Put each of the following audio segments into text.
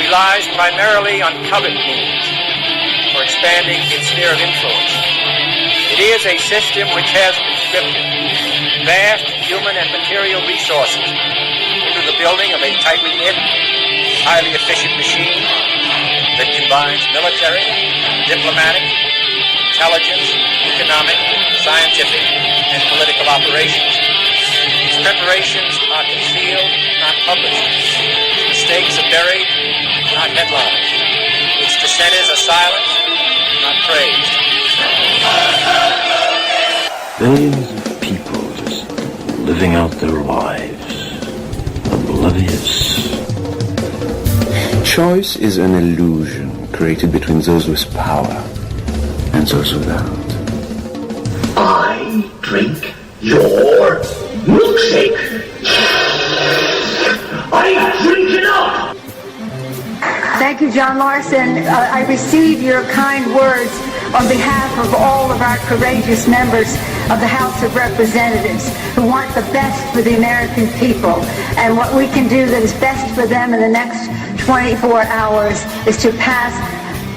relies primarily on covert means for expanding its sphere of influence. It is a system which has conscripted vast human and material resources into the building of a tightly knit, highly efficient machine that combines military, diplomatic, intelligence, economic, scientific, and political operations. Its preparations are concealed, not published. Its mistakes are buried, not headlined. Its dissenters are silenced, not praised. Billions of people just living out their lives, oblivious. Choice is an illusion created between those with power and those without. I drink your milkshake. I drink it up. Thank you, John Larson. I receive your kind words on behalf of all of our courageous members of the House of Representatives who want the best for the American people. And what we can do that is best for them in the next 24 hours is to pass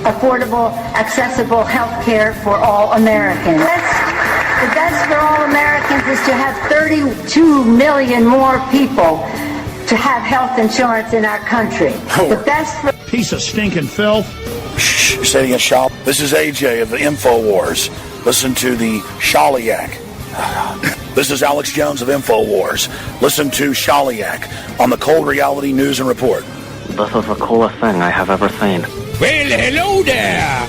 affordable, accessible health care for all Americans. The best for all Americans is to have 32 million more people to have health insurance in our country. The best for... Piece of stinking filth. Shh, you're sitting at shop. This is AJ of the InfoWars. Listen to the Shaliak. This is Alex Jones of InfoWars. Listen to Shaliak on the Cold Reality News and Report. This is the coolest thing I have ever seen. Well, hello there!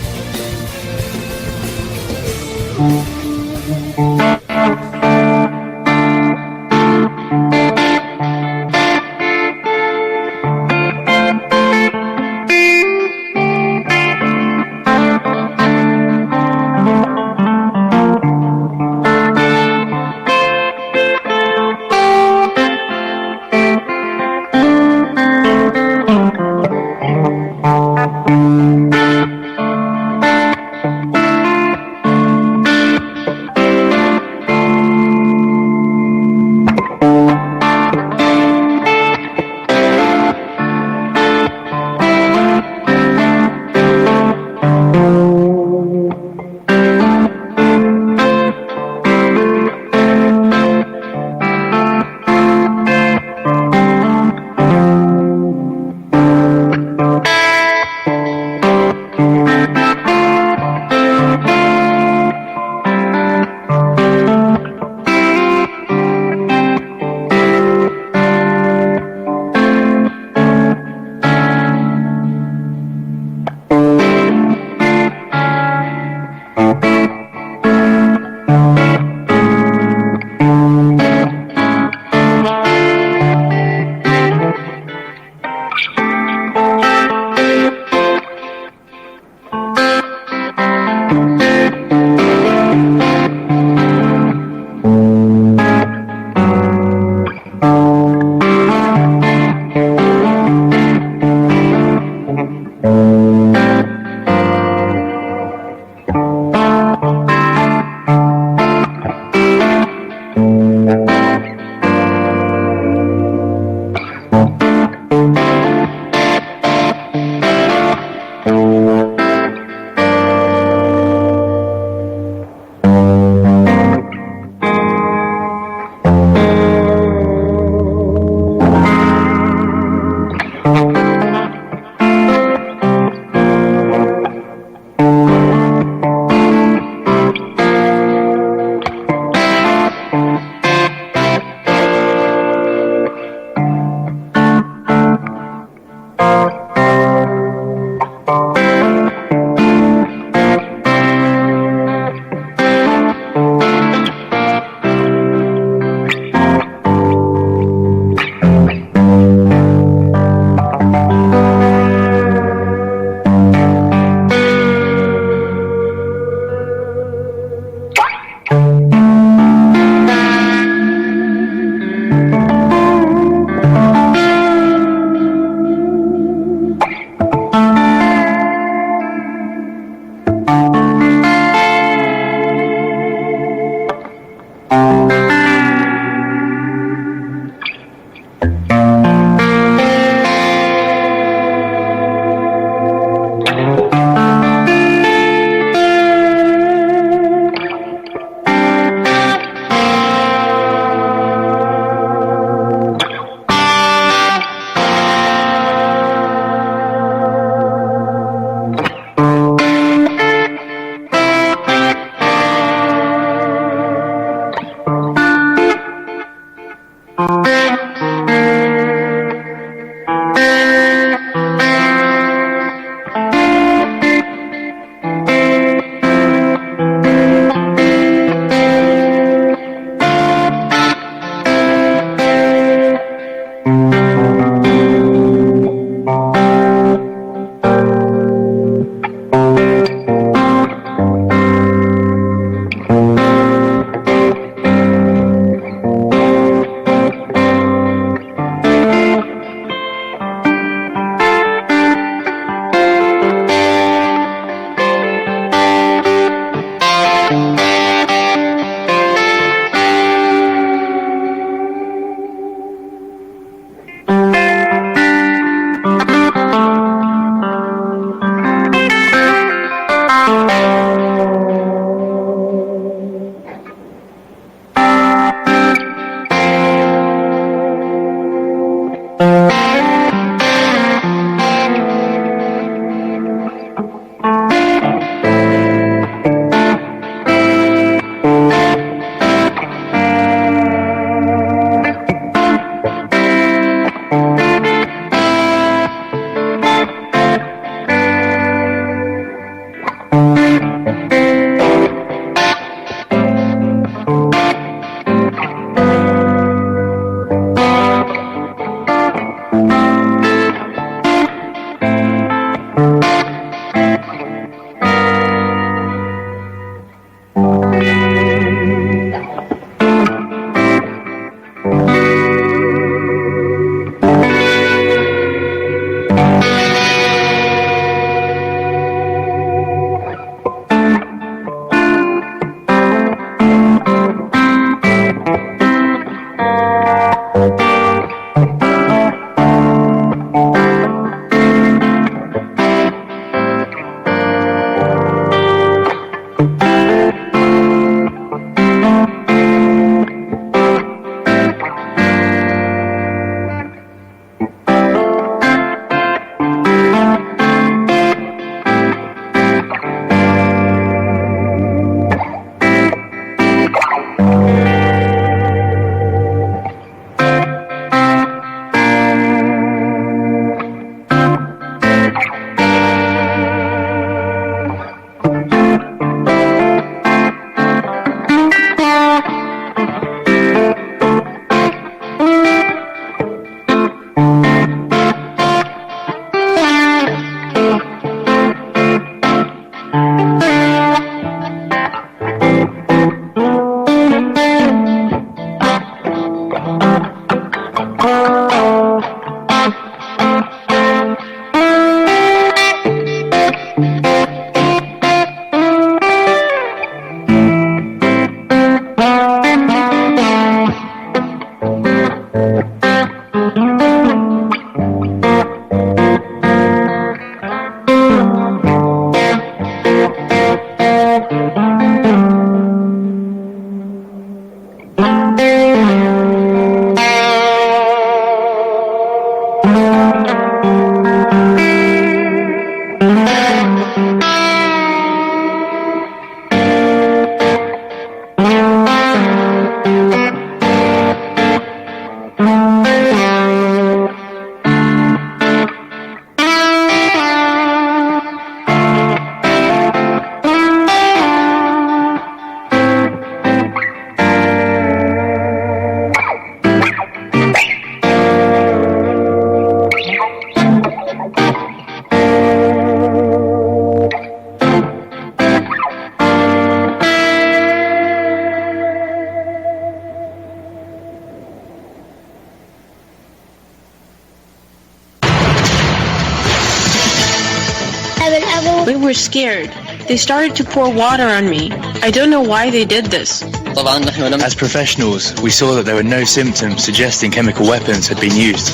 We were scared. They started to pour water on me. I don't know why they did this. As professionals, we saw that there were no symptoms suggesting chemical weapons had been used.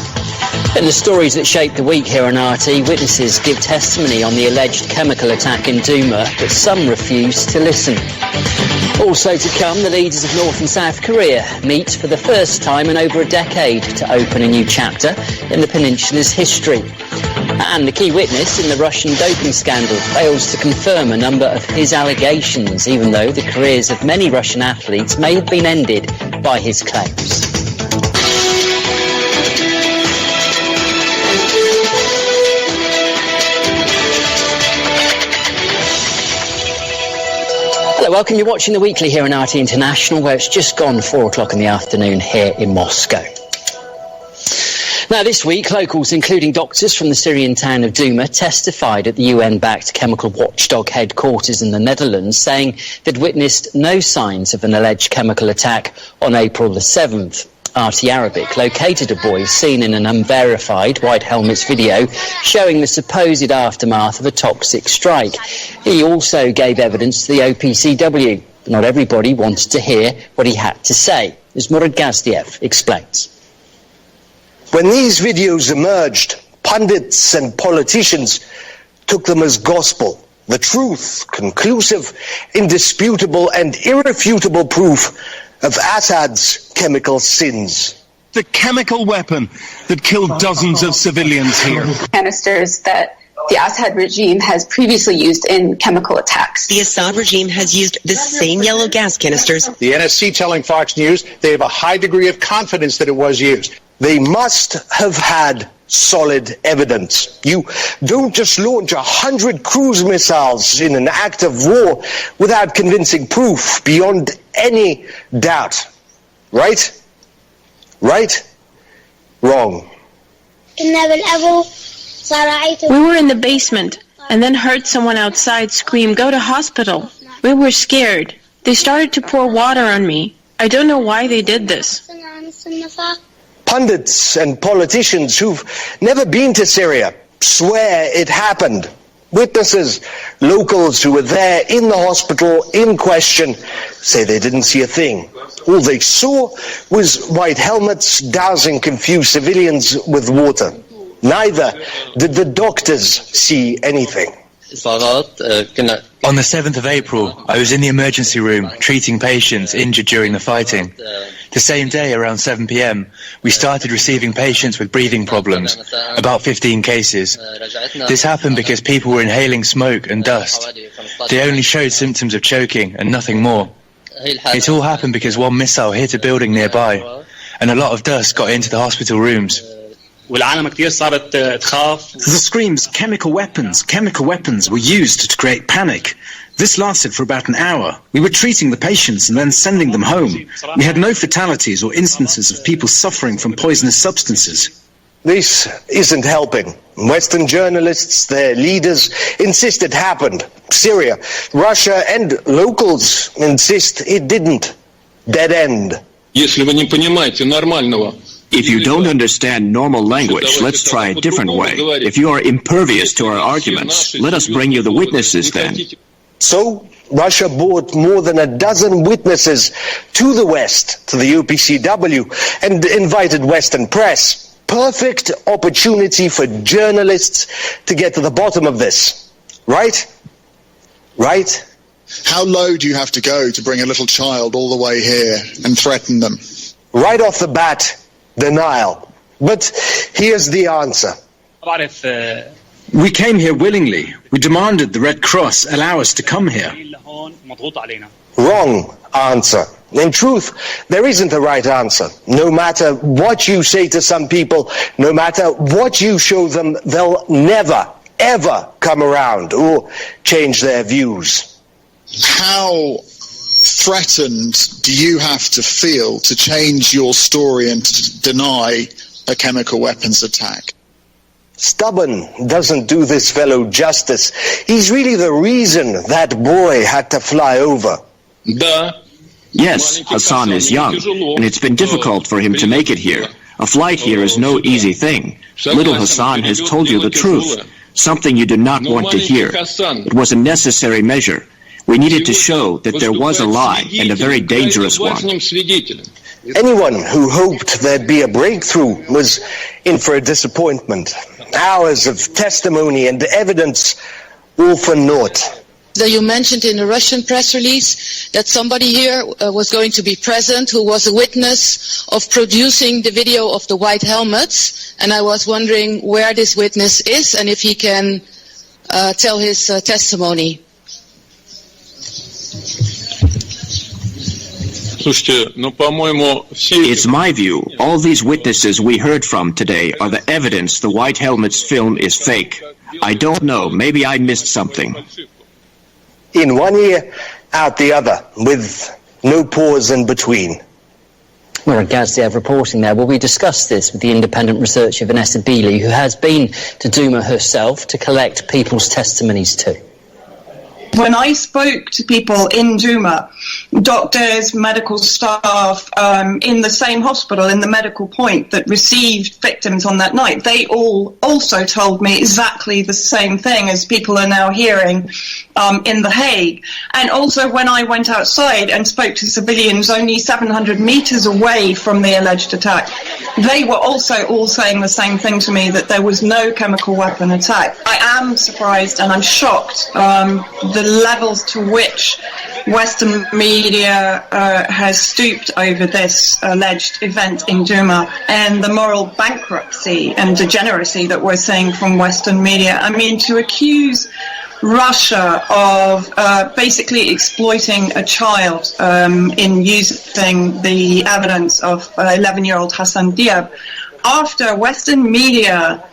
In the stories that shape the week here on RT, witnesses give testimony on the alleged chemical attack in Duma, but some refuse to listen. Also to come, the leaders of North and South Korea meet for the first time in over a decade to open a new chapter in the peninsula's history. And the key witness in the Russian doping scandal fails to confirm a number of his allegations, even though the careers of many Russian athletes may have been ended by his claims. Hello, welcome. You're watching The Weekly here on RT International, where it's just gone 4 o'clock in the afternoon here in Moscow. Now, this week, locals, including doctors from the Syrian town of Duma, testified at the UN-backed chemical watchdog headquarters in the Netherlands, saying they'd witnessed no signs of an alleged chemical attack on April the 7th. RT Arabic located a boy seen in an unverified White Helmets video showing the supposed aftermath of a toxic strike. He also gave evidence to the OPCW. Not everybody wanted to hear what he had to say, as Murad Gazdiev explains. When these videos emerged, pundits and politicians took them as gospel, the truth, conclusive, indisputable and irrefutable proof of Assad's chemical sins. The chemical weapon that killed dozens of civilians here. Canisters that the Assad regime has previously used in chemical attacks. The Assad regime has used the same yellow gas canisters. The NSC telling Fox News they have a high degree of confidence that it was used. They must have had solid evidence. You don't just launch 100 cruise missiles in an act of war without convincing proof beyond any doubt. Right? Right? Wrong. We were in the basement and then heard someone outside scream, "Go to hospital." We were scared. They started to pour water on me. I don't know why they did this. Pundits and politicians who've never been to Syria swear it happened. Witnesses, locals who were there in the hospital in question, say they didn't see a thing. All they saw was white helmets dousing confused civilians with water. Neither did the doctors see anything. On the 7th of April, I was in the emergency room treating patients injured during the fighting. The same day, around 7 p.m., we started receiving patients with breathing problems, about 15 cases. This happened because people were inhaling smoke and dust. They only showed symptoms of choking and nothing more. It all happened because one missile hit a building nearby, and a lot of dust got into the hospital rooms. The screams, chemical weapons were used to create panic. This lasted for about an hour. We were treating the patients and then sending them home. We had no fatalities or instances of people suffering from poisonous substances. This isn't helping. Western journalists, their leaders, insist it happened. Syria, Russia and locals insist it didn't. Dead end. Если вы не понимаете нормального If you don't understand normal language, let's try a different way. If you are impervious to our arguments, let us bring you the witnesses then. So, Russia brought more than a dozen witnesses to the West, to the OPCW, and invited Western press. Perfect opportunity for journalists to get to the bottom of this. Right? Right? How low do you have to go to bring a little child all the way here and threaten them? Right off the bat, denial. But here's the answer. We came here willingly. We demanded the Red Cross allow us to come here. Wrong answer. In truth, there isn't a right answer. No matter what you say to some people, no matter what you show them, they'll never, ever come around or change their views. How threatened do you have to feel to change your story and to deny a chemical weapons attack? Stubborn doesn't do this fellow justice. He's really the reason that boy had to fly over. Yes, Hassan is young, and it's been difficult for him to make it here. A flight here is no easy thing. Little Hassan has told you the truth, something you did not want to hear. It was a necessary measure. We needed to show that there was a lie, and a very dangerous one. Anyone who hoped there'd be a breakthrough was in for a disappointment. Hours of testimony and evidence, all for naught. That you mentioned in the Russian press release that somebody here was going to be present who was a witness of producing the video of the white helmets, and I was wondering where this witness is and if he can tell his testimony. It's my view, all these witnesses we heard from today are the evidence the White Helmets film is fake. I don't know, maybe I missed something. In one ear, out the other, with no pause in between. Well, Gaziev reporting there. Well, we discussed this with the independent researcher Vanessa Beeley, who has been to Duma herself to collect people's testimonies too. When I spoke to people in Duma, doctors, medical staff, in the same hospital, in the medical point that received victims on that night, they all also told me exactly the same thing as people are now hearing in The Hague. And also when I went outside and spoke to civilians only 700 meters away from the alleged attack, they were also all saying the same thing to me, that there was no chemical weapon attack. I am surprised and I'm shocked the levels to which Western media has stooped over this alleged event in Duma, and the moral bankruptcy and degeneracy that we're seeing from Western media. I mean, to accuse Russia of basically exploiting a child in using the evidence of 11-year-old Hassan Diab, after Western media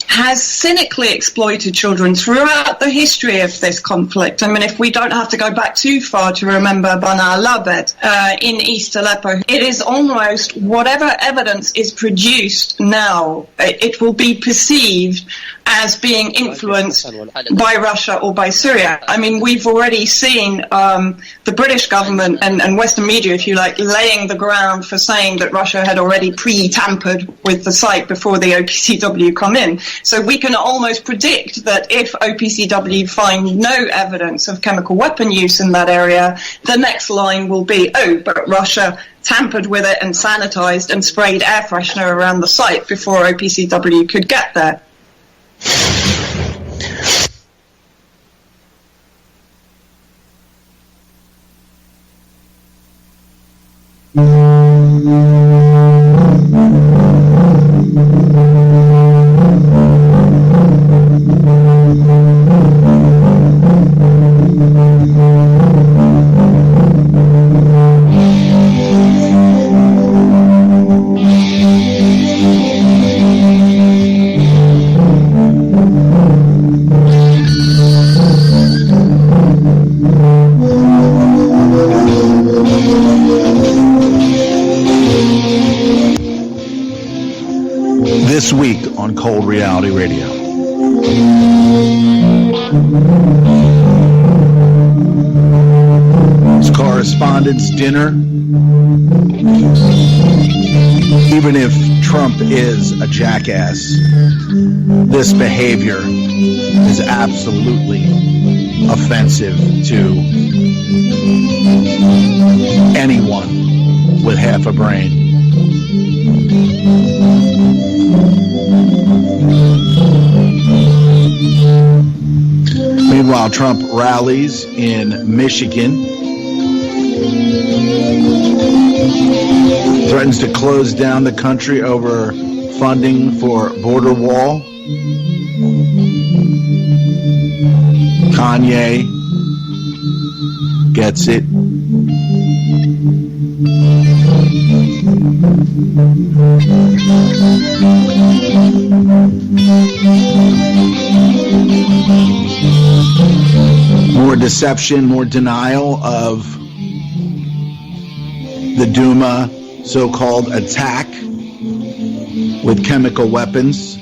has cynically exploited children throughout the history of this conflict. I mean, if we don't have to go back too far to remember Bana al-Labed in East Aleppo, it is almost whatever evidence is produced now, it will be perceived as being influenced by Russia or by Syria. I mean, we've already seen the British government and Western media, if you like, laying the ground for saying that Russia had already pre-tampered with the site before the OPCW come in. So we can almost predict that if OPCW find no evidence of chemical weapon use in that area, the next line will be, oh, but Russia tampered with it and sanitized and sprayed air freshener around the site before OPCW could get there. This week on Cold Reality Radio. It's Correspondents' Dinner. Even if Trump is a jackass, this behavior is absolutely offensive to anyone with half a brain. Meanwhile, Trump rallies in Michigan, threatens to close down the country over funding for border wall. Kanye gets it. More deception, more denial of the Duma so-called attack with chemical weapons.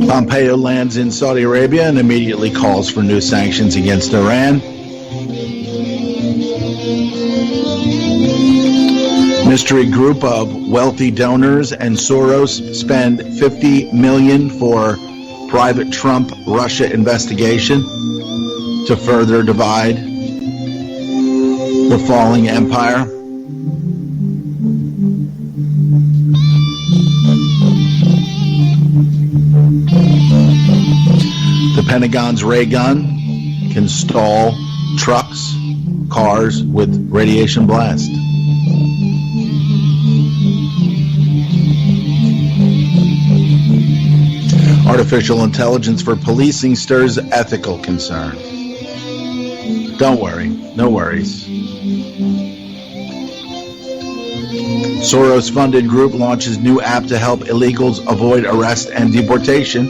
Pompeo lands in Saudi Arabia and immediately calls for new sanctions against Iran. Mystery group of wealthy donors and Soros spend $50 million for private Trump-Russia investigation to further divide the falling empire. The Pentagon's ray gun can stall trucks, cars with radiation blast. Artificial intelligence for policing stirs ethical concern. Don't worry, no worries. Soros-funded group launches new app to help illegals avoid arrest and deportation.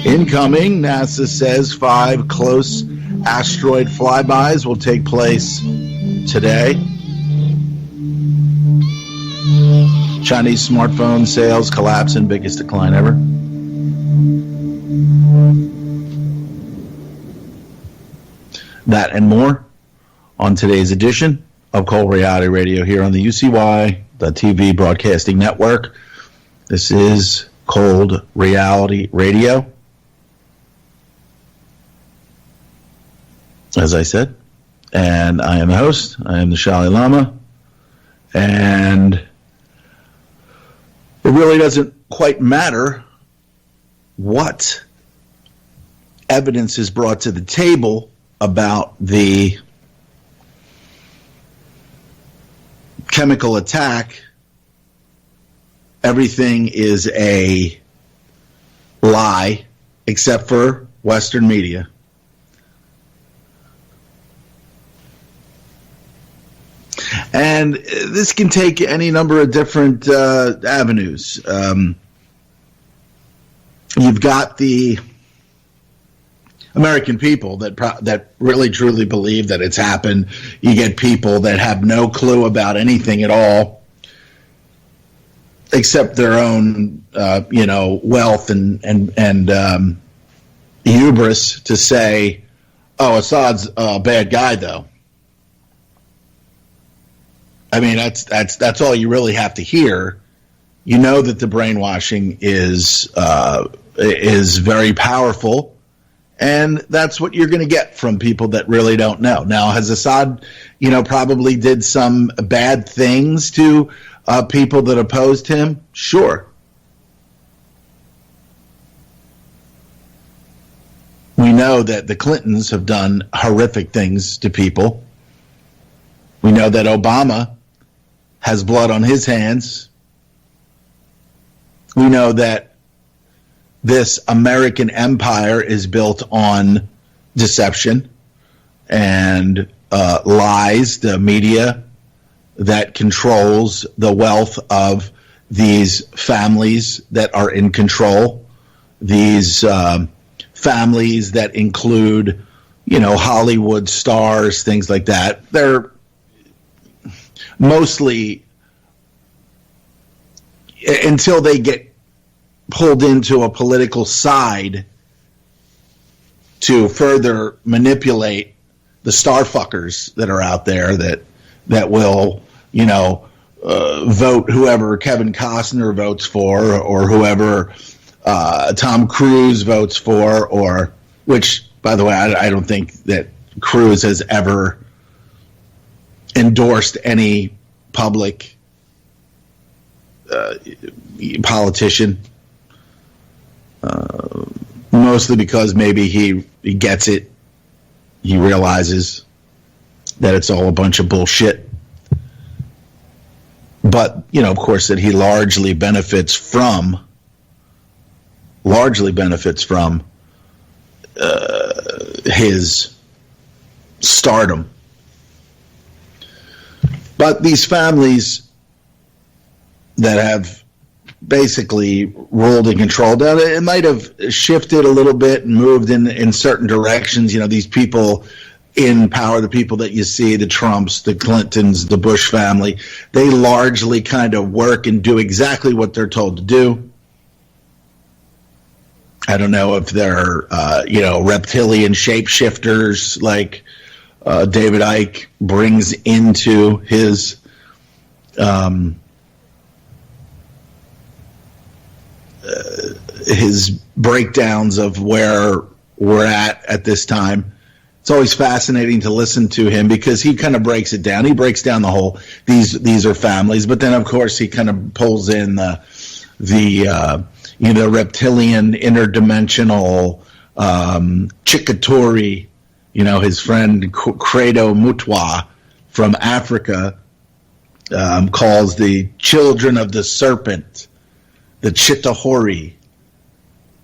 Incoming, NASA says 5 close asteroid flybys will take place today. Chinese smartphone sales collapse and biggest decline ever. That and more on today's edition of Cold Reality Radio here on the UCY, the TV Broadcasting Network. This is Cold Reality Radio. As I said, and I am the host. I am the Shali Lama. And it really doesn't quite matter what evidence is brought to the table about the chemical attack. Everything is a lie except for Western media. And this can take any number of different avenues. You've got the American people that really truly believe that it's happened. You get people that have no clue about anything at all, except their own, wealth and hubris to say, "Oh, Assad's a bad guy," though. I mean, that's all you really have to hear. You know that the brainwashing is very powerful, and that's what you're going to get from people that really don't know. Now, has Assad, probably did some bad things to people that opposed him? Sure. We know that the Clintons have done horrific things to people. We know that Obama has blood on his hands. We know that this American empire is built on deception and lies, the media that controls the wealth of these families that are in control, these families that include, Hollywood stars, things like that. mostly until they get pulled into a political side to further manipulate the starfuckers that are out there that will, vote whoever Kevin Costner votes for, or whoever Tom Cruise votes for, or which, by the way, I don't think that Cruise has ever endorsed any public politician. Mostly because maybe he gets it. He realizes that it's all a bunch of bullshit. But, of course, that he largely benefits from his stardom. But these families that have basically ruled and controlled, it might have shifted a little bit and moved in certain directions. These people in power, the people that you see, the Trumps, the Clintons, the Bush family, they largely kind of work and do exactly what they're told to do. I don't know if they're, reptilian shapeshifters like David Icke brings into his breakdowns of where we're at this time. It's always fascinating to listen to him because he kind of breaks it down. He breaks down the whole, these are families, but then of course he kind of pulls in the reptilian, interdimensional, Chikatori, his friend Credo Mutwa from Africa calls the children of the serpent, the Chitahori.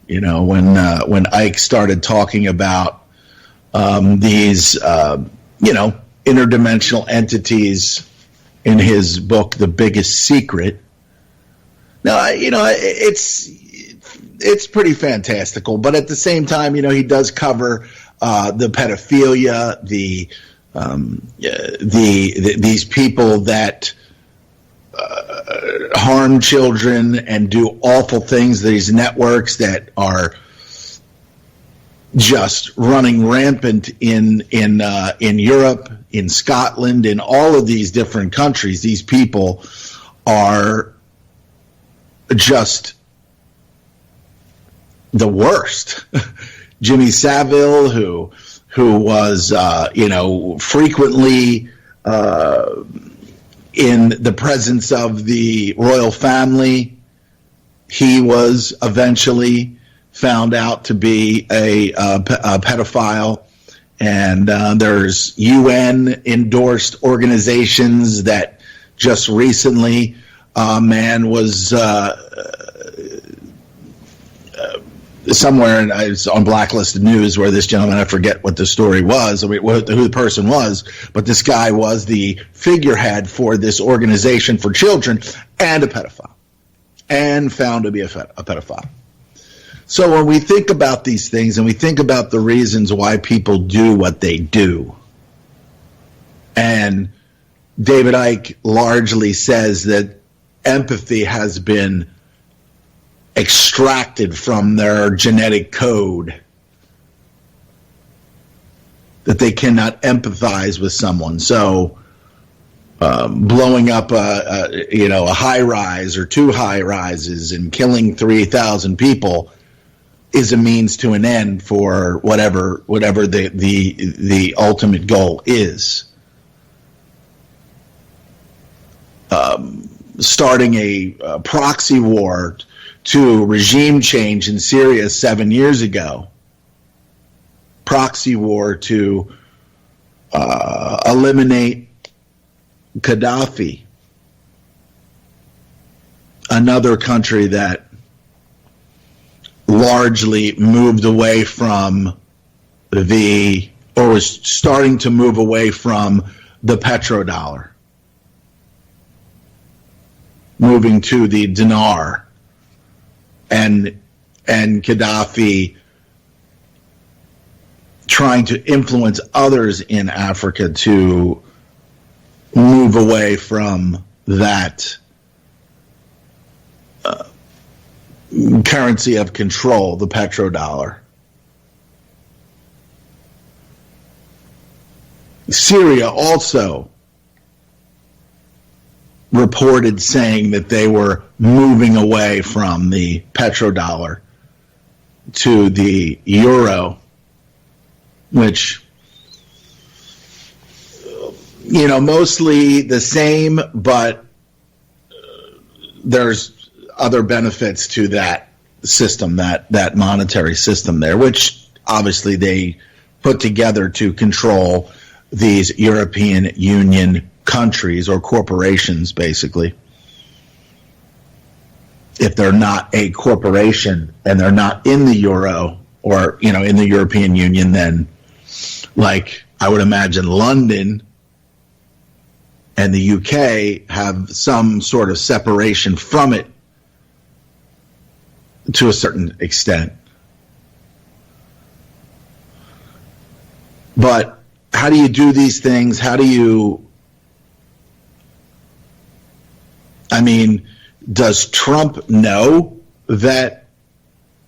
When Ike started talking about these, interdimensional entities in his book, The Biggest Secret. Now, it's pretty fantastical, but at the same time, he does cover the pedophilia, these people that harm children and do awful things. These networks that are just running rampant in Europe, in Scotland, in all of these different countries. These people are just the worst. Jimmy Savile, who was frequently in the presence of the royal family, he was eventually found out to be a pedophile. And there's UN-endorsed organizations that just recently a man was somewhere, and it's on Blacklisted News, where this gentleman, I forget what the story was, who the person was, but this guy was the figurehead for this organization for children and a pedophile, and found to be a pedophile. So when we think about these things and we think about the reasons why people do what they do, and David Icke largely says that empathy has been extracted from their genetic code, that they cannot empathize with someone. So blowing up a high rise or two high rises and killing 3,000 people is a means to an end for whatever the ultimate goal is. Starting a proxy war to regime change in Syria 7 years ago. Proxy war to eliminate Gaddafi, another country that largely moved away from or was starting to move away from the petrodollar, moving to the dinar, and Gaddafi trying to influence others in Africa to move away from that currency of control, the petrodollar. Syria also reported saying that they were moving away from the petrodollar to the euro, which, you know, mostly the same, but there's other benefits to that system, that monetary system there, which obviously they put together to control these European Union countries or corporations, basically. If they're not a corporation and they're not in the euro or, you know, in the European Union, then, like, I would imagine London and the UK have some sort of separation from it to a certain extent. But how do you do these things? How do you, I mean, does Trump know that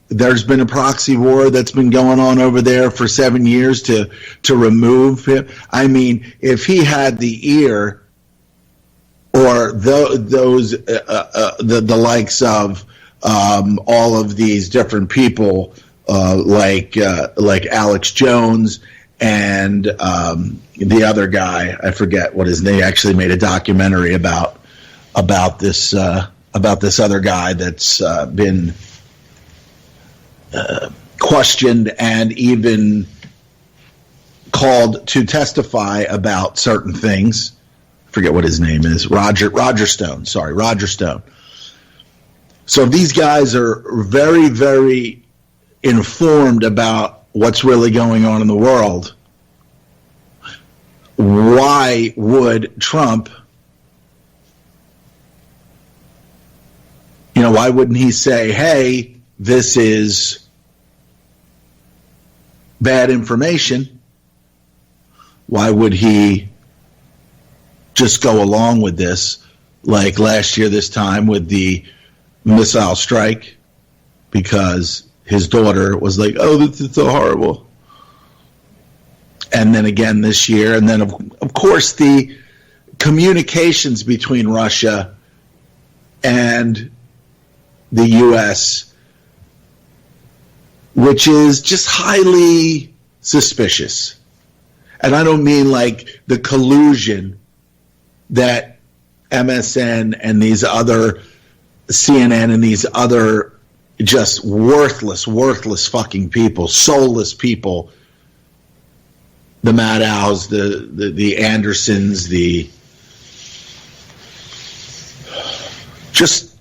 there's been a proxy war that's been going on over there for 7 years to remove him? I mean, if he had the ear or the likes of all of these different people like Alex Jones and the other guy, I forget what his name. They actually made a documentary about this other guy that's been questioned and even called to testify about certain things. I forget what his name is. Roger Stone. Sorry, Roger Stone. So these guys are very, very informed about what's really going on in the world. Why would Trump, you know, why wouldn't he say, hey, this is bad information? Why would he just go along with this, like last year this time with the missile strike, because his daughter was like, oh, this is so horrible. And then again this year, and then of course the communications between Russia and the U.S., which is just highly suspicious. And I don't mean like the collusion that MSN and these other CNN and these other just worthless fucking people, soulless people, the Maddows, the Andersons, the just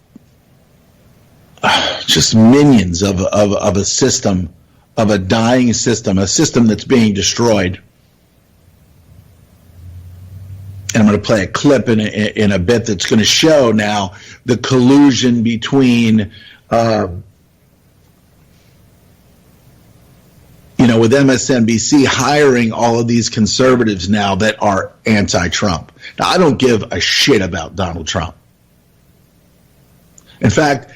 minions of a system, of a dying system, a system that's being destroyed. And I'm going to play a clip in a bit that's going to show now the collusion between, with MSNBC hiring all of these conservatives now that are anti-Trump. Now, I don't give a shit about Donald Trump. In fact,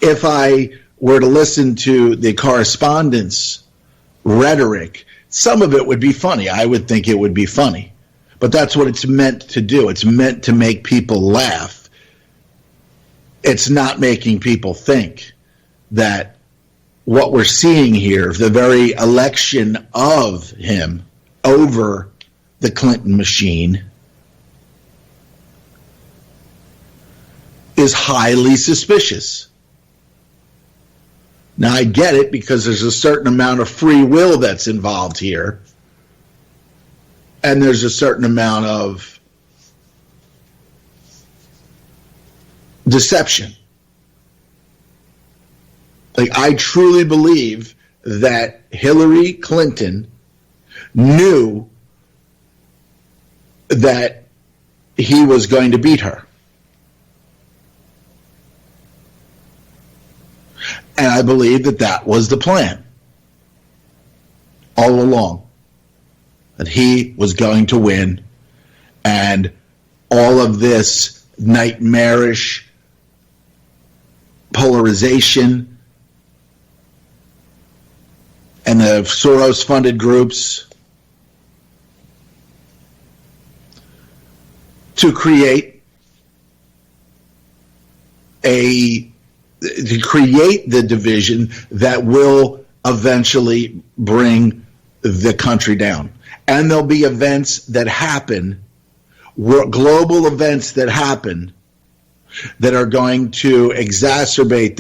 if I were to listen to the correspondence rhetoric, some of it would be funny. I would think it would be funny. But that's what it's meant to do. It's meant to make people laugh. It's not making people think that what we're seeing here, the very election of him over the Clinton machine, is highly suspicious. Now, I get it because there's a certain amount of free will that's involved here. And there's a certain amount of deception. Like, I truly believe that Hillary Clinton knew that he was going to beat her. And I believe that that was the plan all along. That he was going to win, and all of this nightmarish polarization and the Soros-funded groups to create the division that will eventually bring the country down. And there'll be events that happen, global events that happen, that are going to exacerbate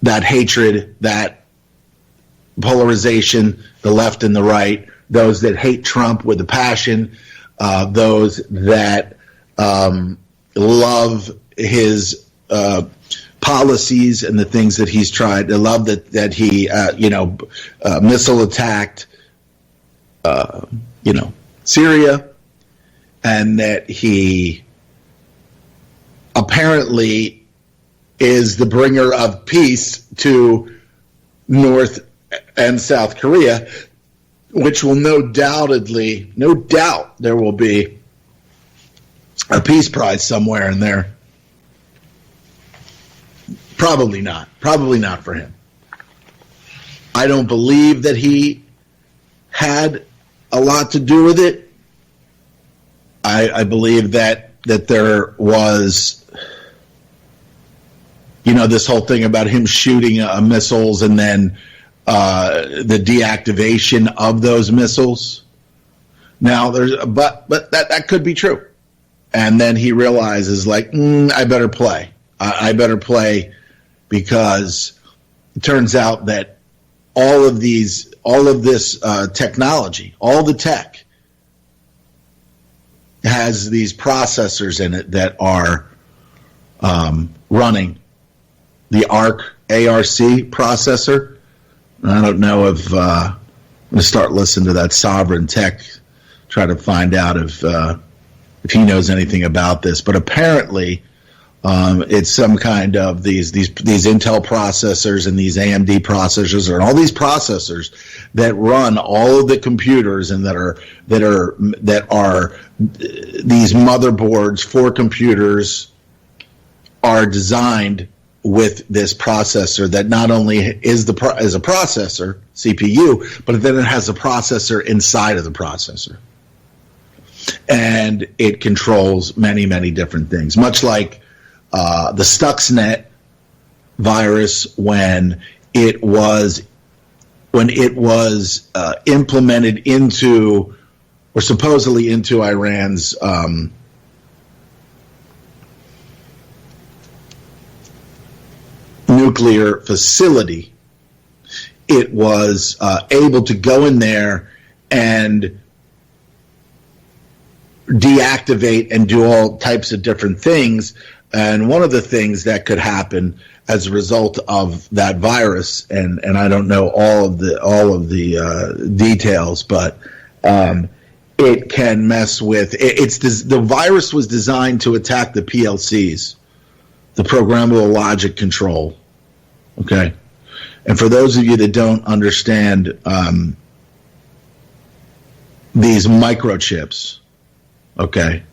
that hatred, that polarization, the left and the right, those that hate Trump with a passion, those that love his policies and the things that he's tried. They love that he missile attacked Syria, and that he apparently is the bringer of peace to North and South Korea, which will no doubt there will be a peace prize somewhere in there. Probably not for him. I don't believe that he had a lot to do with it. I believe that there was, this whole thing about him shooting missiles and then the deactivation of those missiles. Now but that could be true. And then he realizes, I better play. I better play, because it turns out that all of this technology, all the tech, has these processors in it that are running the ARC processor. I don't know if I'm going to start listening to that Sovereign Tech, try to find out if he knows anything about this. But apparently, it's some kind of these Intel processors and these AMD processors, and all these processors that run all of the computers, and that are these motherboards for computers, are designed with this processor that not only is a processor, CPU, but then it has a processor inside of the processor. And it controls many, many different things, much like the Stuxnet virus when it was implemented into, or supposedly into, Iran's nuclear facility. It was able to go in there and deactivate and do all types of different things. And one of the things that could happen as a result of that virus, and I don't know all of the details, but it can mess with. The virus was designed to attack the PLCs, the programmable logic control. Okay, and for those of you that don't understand these microchips, okay,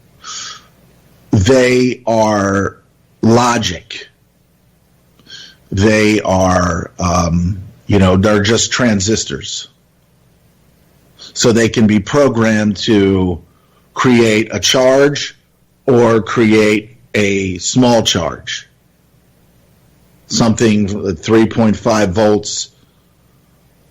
they are logic. They are, they're just transistors. So they can be programmed to create a charge or create a small charge. Something 3.5 volts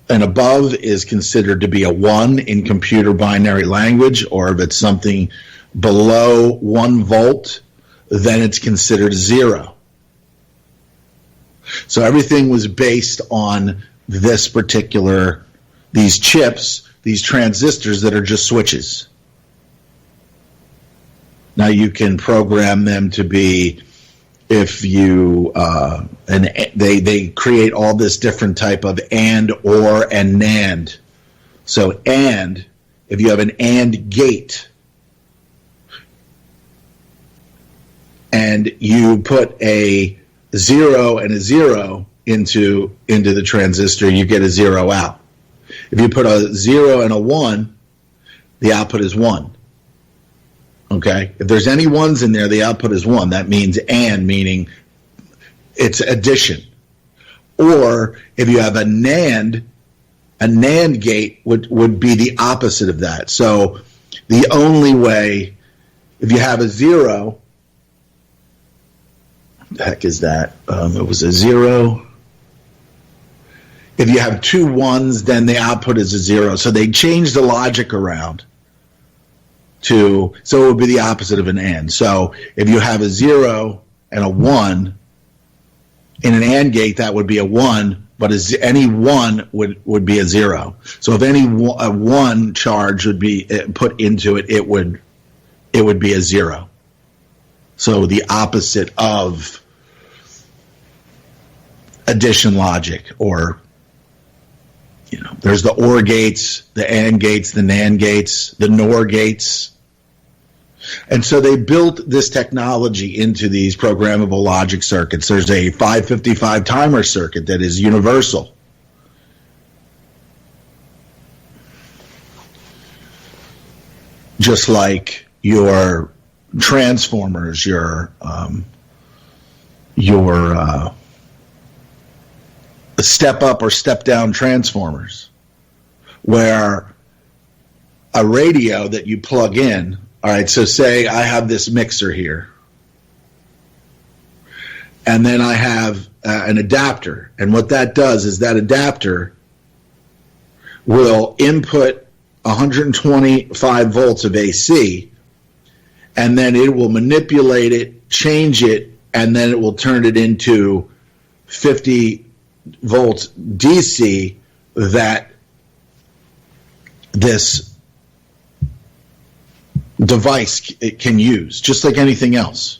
and above is considered to be a 1 in computer binary language, or if it's something below 1 volt, then it's considered 0. So everything was based on these chips, these transistors that are just switches. Now you can program them to be, if you, and they create all this different type of AND, OR, and NAND. So AND, if you have an AND gate, and you put a 0 and a 0 into the transistor, you get a 0 out. If you put a 0 and a 1, the output is 1. Okay? If there's any ones in there, the output is 1. That means and, meaning it's addition. Or if you have a NAND gate would be the opposite of that. So the only way, if you have a 0, what the heck is that? It was a 0. If you have 2 1s, then the output is a 0. So they changed the logic around so it would be the opposite of an AND. So if you have a 0 and a 1, in an AND gate, that would be a 1, but any 1 would be a 0. So if a 1 charge would be put into it, it would be a 0. So the opposite of addition logic, or there's the OR gates, the AND gates, the NAND gates, the NOR gates. And so they built this technology into these programmable logic circuits. There's a 555 timer circuit that is universal. Just like your transformers, your step up or step down transformers, where a radio that you plug in. All right, so say I have this mixer here, and then I have an adapter, and what that does is that adapter will input 125 volts of AC, and then it will manipulate it, change it, and then it will turn it into 50 volts DC that this device it can use, just like anything else.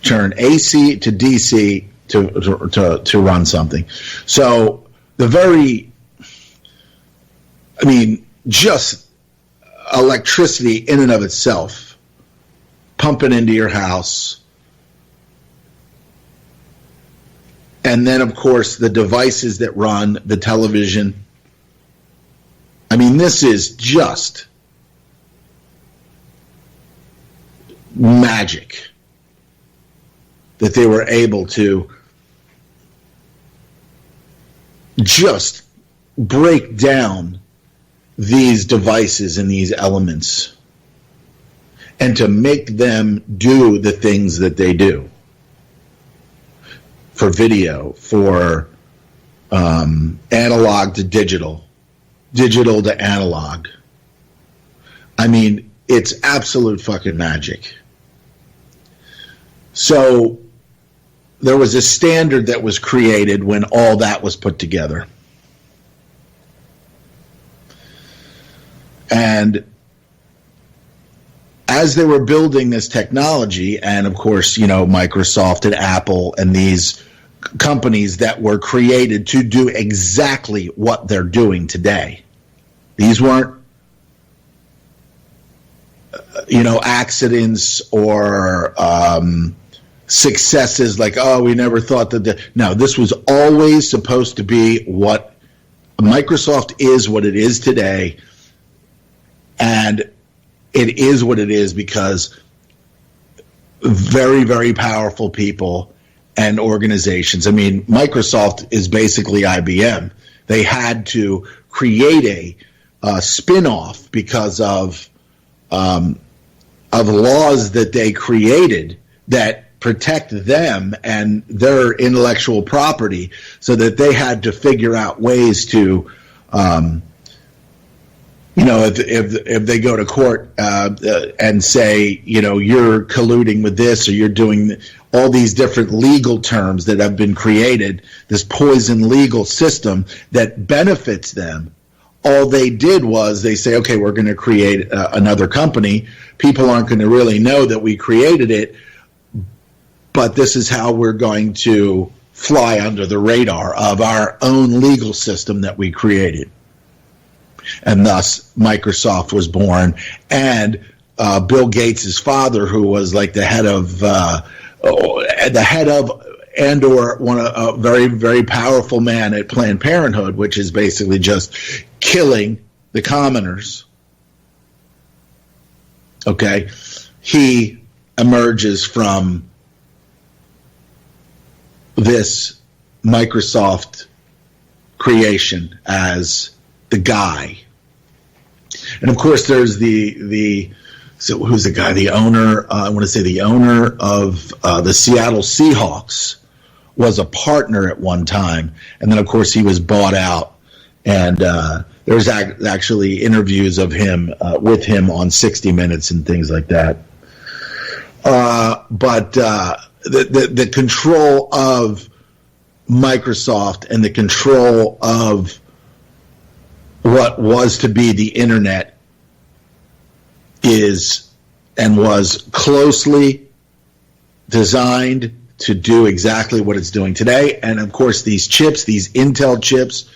Turn AC to DC to run something. So just electricity in and of itself, pumping into your house. And then, of course, the devices that run the television. This is just magic that they were able to just break down these devices and these elements and to make them do the things that they do for video, for analog to digital, digital to analog. It's absolute fucking magic. So there was a standard that was created when all that was put together. And as they were building this technology, and of course, Microsoft and Apple and these companies that were created to do exactly what they're doing today. These weren't accidents or successes like, we never thought that. No, this was always supposed to be what Microsoft is, what it is today. And it is what it is because very, very powerful people and organizations. Microsoft is basically IBM. They had to create a spin-off because of laws that they created that protect them and their intellectual property, so that they had to figure out ways to, if they go to court and say, you're colluding with this, or you're doing all these different legal terms that have been created, this poison legal system that benefits them. All they did was they say, okay, we're going to create another company. People aren't going to really know that we created it, but this is how we're going to fly under the radar of our own legal system that we created. And thus, Microsoft was born. And Bill Gates' father, who was like the head of and/or a very, very powerful man at Planned Parenthood, which is basically just killing the commoners. Okay? He emerges from this Microsoft creation as the guy. And of course, there's so who's the guy? The owner, I want to say the owner of the Seattle Seahawks was a partner at one time. And then, of course, he was bought out. And there's actually interviews of him with him on 60 Minutes and things like that. But the control of Microsoft and the control of what was to be the internet is and was closely designed to do exactly what it's doing today. And of course, these chips, these Intel chips,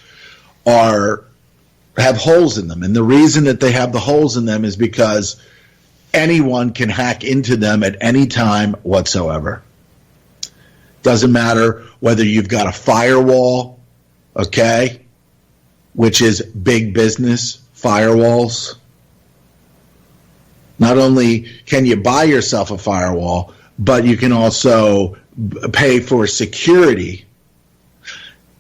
have holes in them. And the reason that they have the holes in them is because anyone can hack into them at any time whatsoever. Doesn't matter whether you've got a firewall, okay, which is big business, firewalls. Not only can you buy yourself a firewall, but you can also pay for security.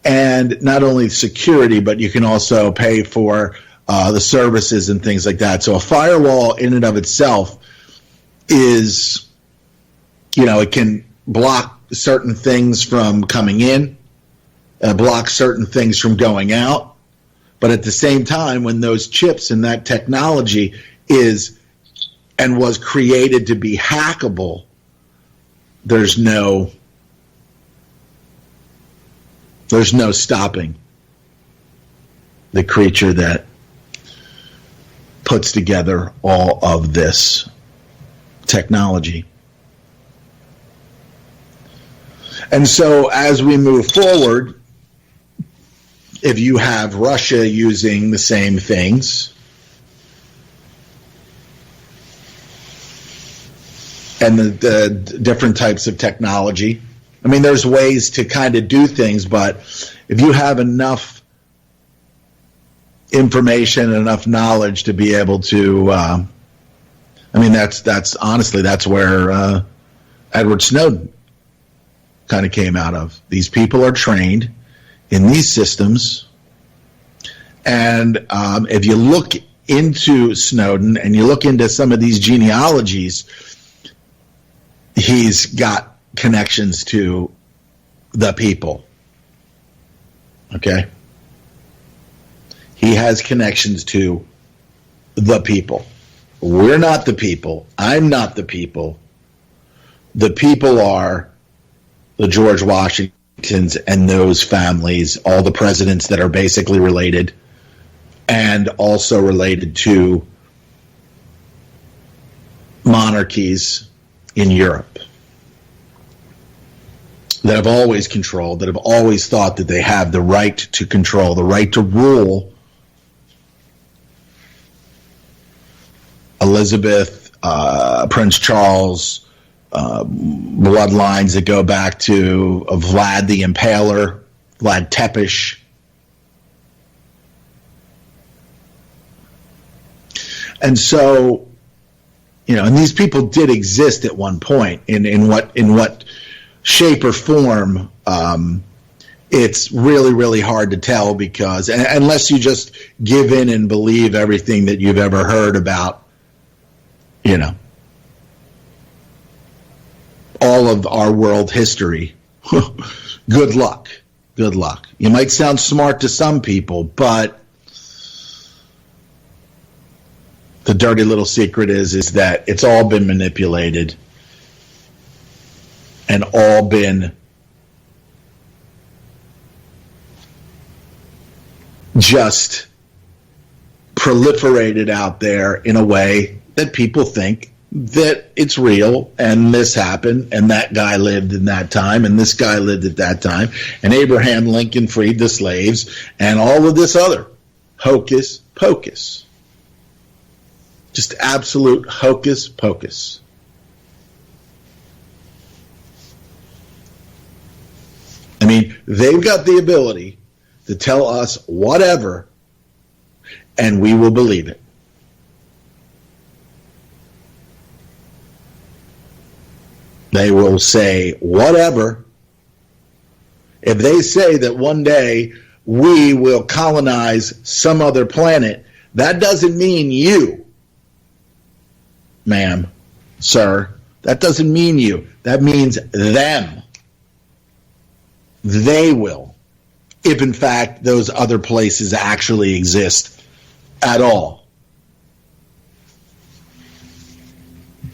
And not only security, but you can also pay for the services and things like that. So a firewall in and of itself is, it can block certain things from coming in, block certain things from going out. But at the same time, when those chips and that technology is and was created to be hackable, there's no stopping the creature that puts together all of this technology. And so as we move forward, if you have Russia using the same things, and the different types of technology. I mean, there's ways to kind of do things, but if you have enough information and enough knowledge to be able to, that's honestly, that's where Edward Snowden kind of came out of. These people are trained in these systems, and if you look into Snowden and you look into some of these genealogies, he's got connections to the people. Okay? He has connections to the people. We're not the people. I'm not the people. The people are the George Washingtons and those families, all the presidents that are basically related, and also related to monarchies in Europe that have always controlled, that have always thought that they have the right to control, the right to rule. Elizabeth, Prince Charles, bloodlines that go back to Vlad the Impaler, Vlad Tepes. And so, and these people did exist at one point. In what shape or form, it's really, really hard to tell, because unless you just give in and believe everything that you've ever heard about, all of our world history, good luck. Good luck. You might sound smart to some people, but the dirty little secret is that it's all been manipulated and all been just proliferated out there in a way that people think that it's real, and this happened, and that guy lived in that time, and this guy lived at that time, and Abraham Lincoln freed the slaves, and all of this other hocus pocus. Just absolute hocus pocus. I mean, they've got the ability to tell us whatever, and we will believe it. They will say whatever. If they say that one day we will colonize some other planet, that doesn't mean you, ma'am, sir. That doesn't mean you. That means them. They will, if in fact those other places actually exist at all.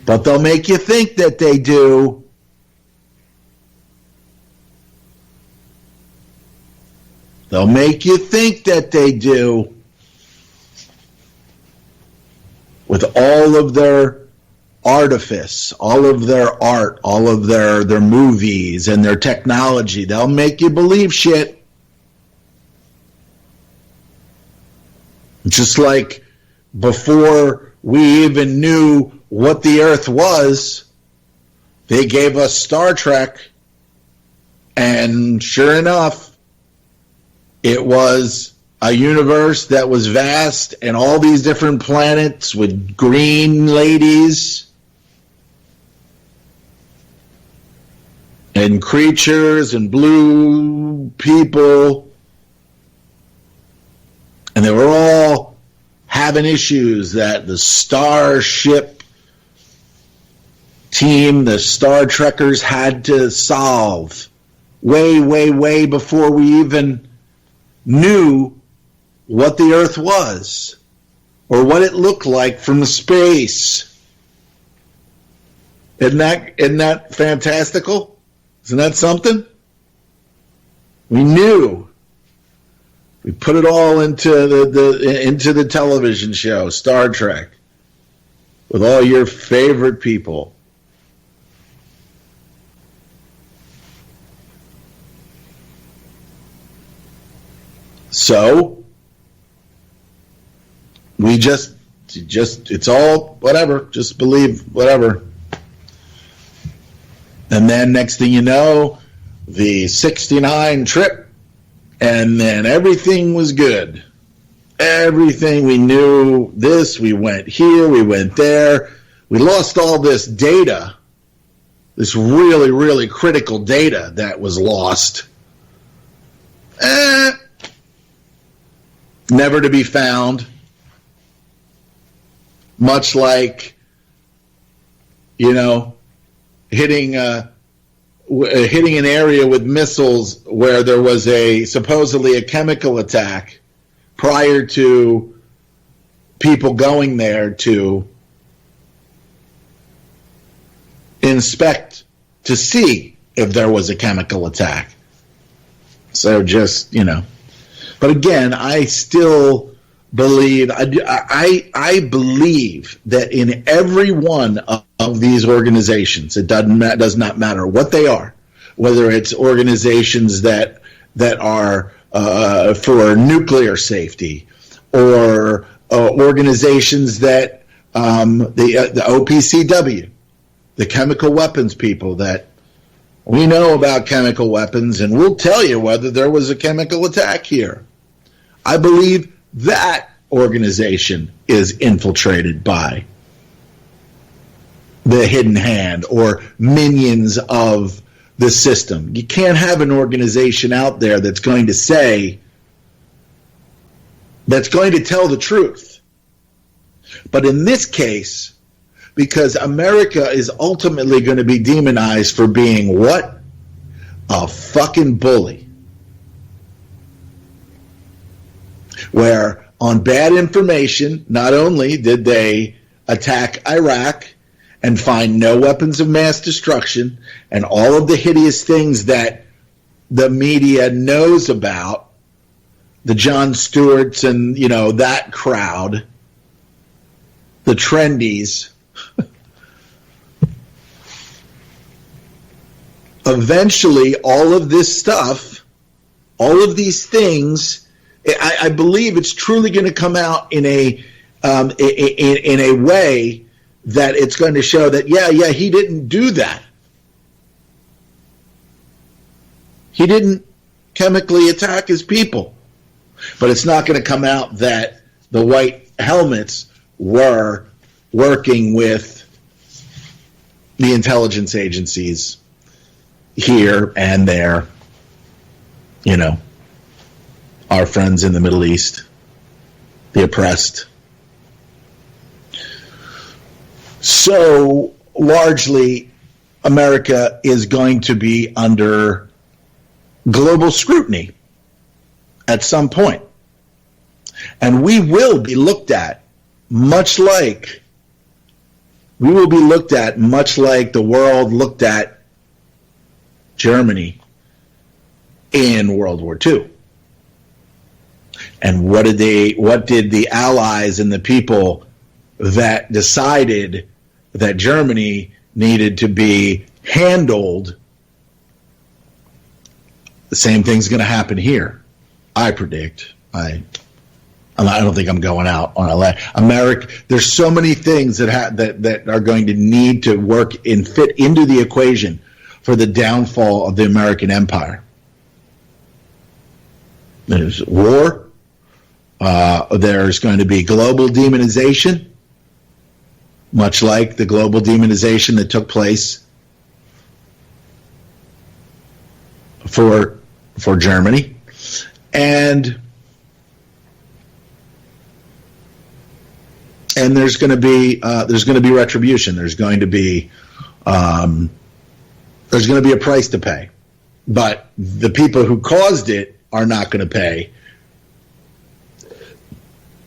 But they'll make you think that they do. They'll make you think that they do. With all of their artifice, all of their art, all of their movies and their technology, they'll make you believe shit. Just like before we even knew what the Earth was, they gave us Star Trek, and sure enough, it was a universe that was vast and all these different planets with green ladies and creatures and blue people, and they were all having issues that the Starship team, the Star Trekkers, had to solve way, way, way before we even knew what the Earth was or what it looked like from space. Isn't that fantastical? Isn't that something? We knew. We put it all into the television show, Star Trek, with all your favorite people. So we just it's all whatever, just believe whatever. And then next thing you know, the 69 trip, and then everything was good. Everything, we knew this, we went here, we went there. We lost all this data, this really, really critical data that was lost. Never to be found. Much like, hitting an area with missiles where there was supposedly a chemical attack prior to people going there to inspect to see if there was a chemical attack. So just, But again, I still believe, I believe that in every one of these organizations, it does not matter what they are, whether it's organizations that are for nuclear safety, or organizations that the OPCW, the chemical weapons people, that we know about chemical weapons, and we'll tell you whether there was a chemical attack here. I believe that organization is infiltrated by the hidden hand or minions of the system. You can't have an organization out there that's going to tell the truth. But in this case, because America is ultimately going to be demonized for being what? A fucking bully. Where on bad information, not only did they attack Iraq and find no weapons of mass destruction and all of the hideous things that the media knows about, the Jon Stewarts and, that crowd, the trendies, eventually all of this stuff, all of these things, I believe it's truly going to come out in a way that it's going to show that he didn't do that. He didn't chemically attack his people. But it's not going to come out that the white helmets were working with the intelligence agencies here and there, our friends in the Middle East, the oppressed. So largely, America is going to be under global scrutiny at some point. And we will be looked at much like the world looked at Germany in World War II. And what did the Allies and the people that decided that Germany needed to be handled? The same thing's going to happen here, I predict. I don't think I'm going out on a ledge. America, there's so many things that are going to need to work and fit into the equation for the downfall of the American empire. There's war. There's going to be global demonization, much like the global demonization that took place for Germany, and there's going to be retribution. There's going to be a price to pay, but the people who caused it are not going to pay.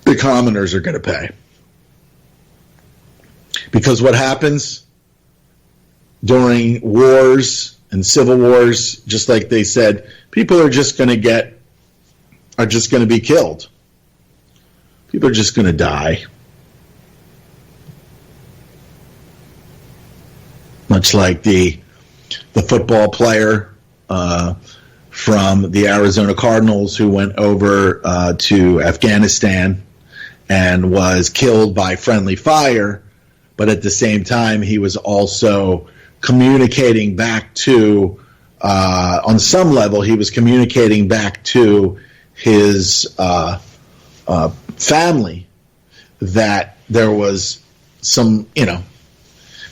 The commoners are going to pay. Because what happens during wars and civil wars, just like they said, people are just going to be killed. People are just going to die. Much like the football player from the Arizona Cardinals who went over to Afghanistan and was killed by friendly fire, but at the same time he was also communicating back to, on some level, he was communicating back to his family that there was some, and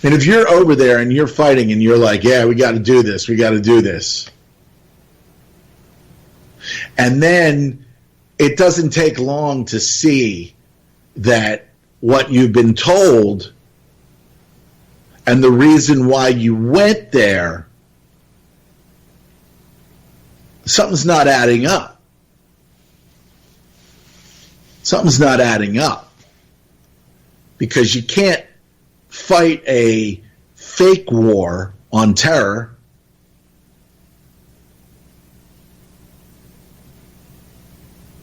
if you're over there and you're fighting and you're like, yeah, we got to do this, and then it doesn't take long to see that what you've been told and the reason why you went there, something's not adding up. Something's not adding up. Because you can't fight a fake war on terror.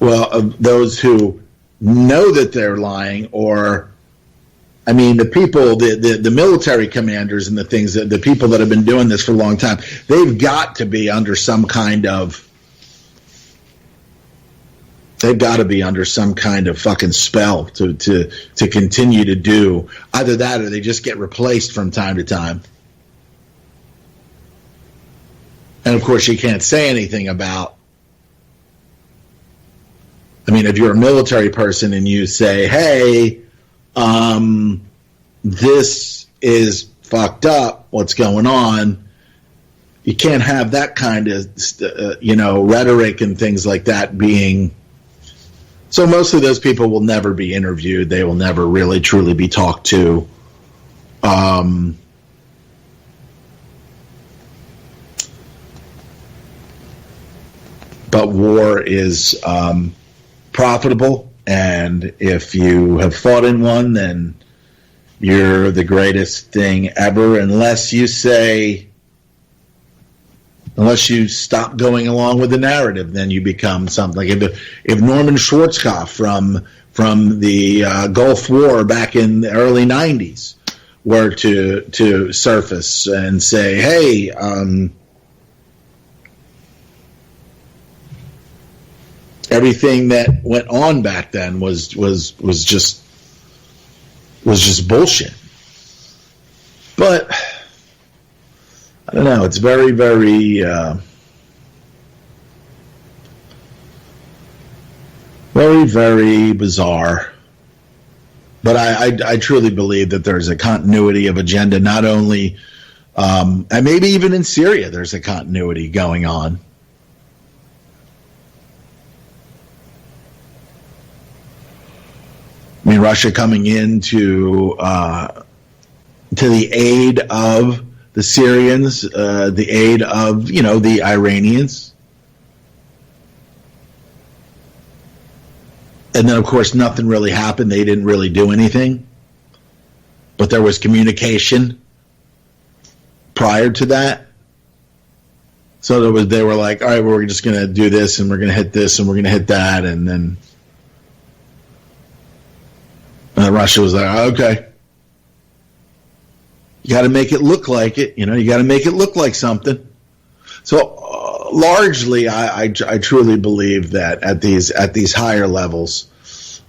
Well, those who know that they're lying, or, the people, the military commanders and the things, the people that have been doing this for a long time, they've got to be under some kind of fucking spell to continue to do either that, or they just get replaced from time to time. And of course you can't say anything about, if you're a military person and you say, hey, this is fucked up, what's going on, you can't have that kind of, rhetoric and things like that being. So most of those people will never be interviewed. They will never really truly be talked to. But war is profitable, and if you have fought in one, then you're the greatest thing ever, unless you stop going along with the narrative, then you become something. If Norman Schwarzkopf from the Gulf War back in the early 90s were to surface and say, hey, everything that went on back then was just bullshit. But I don't know. It's very, very, very, very bizarre But I truly believe that there's a continuity of agenda, not only, and maybe even in Syria, there's a continuity going on. I mean, Russia coming in to the aid of the Syrians, the aid of, the Iranians. And then, of course, nothing really happened. They didn't really do anything. But there was communication prior to that. So they were like, all right, we're just going to do this, and we're going to hit this, and we're going to hit that. And then Russia was like, okay. You got to make it look like it. You got to make it look like something. So largely, I truly believe that at these higher levels,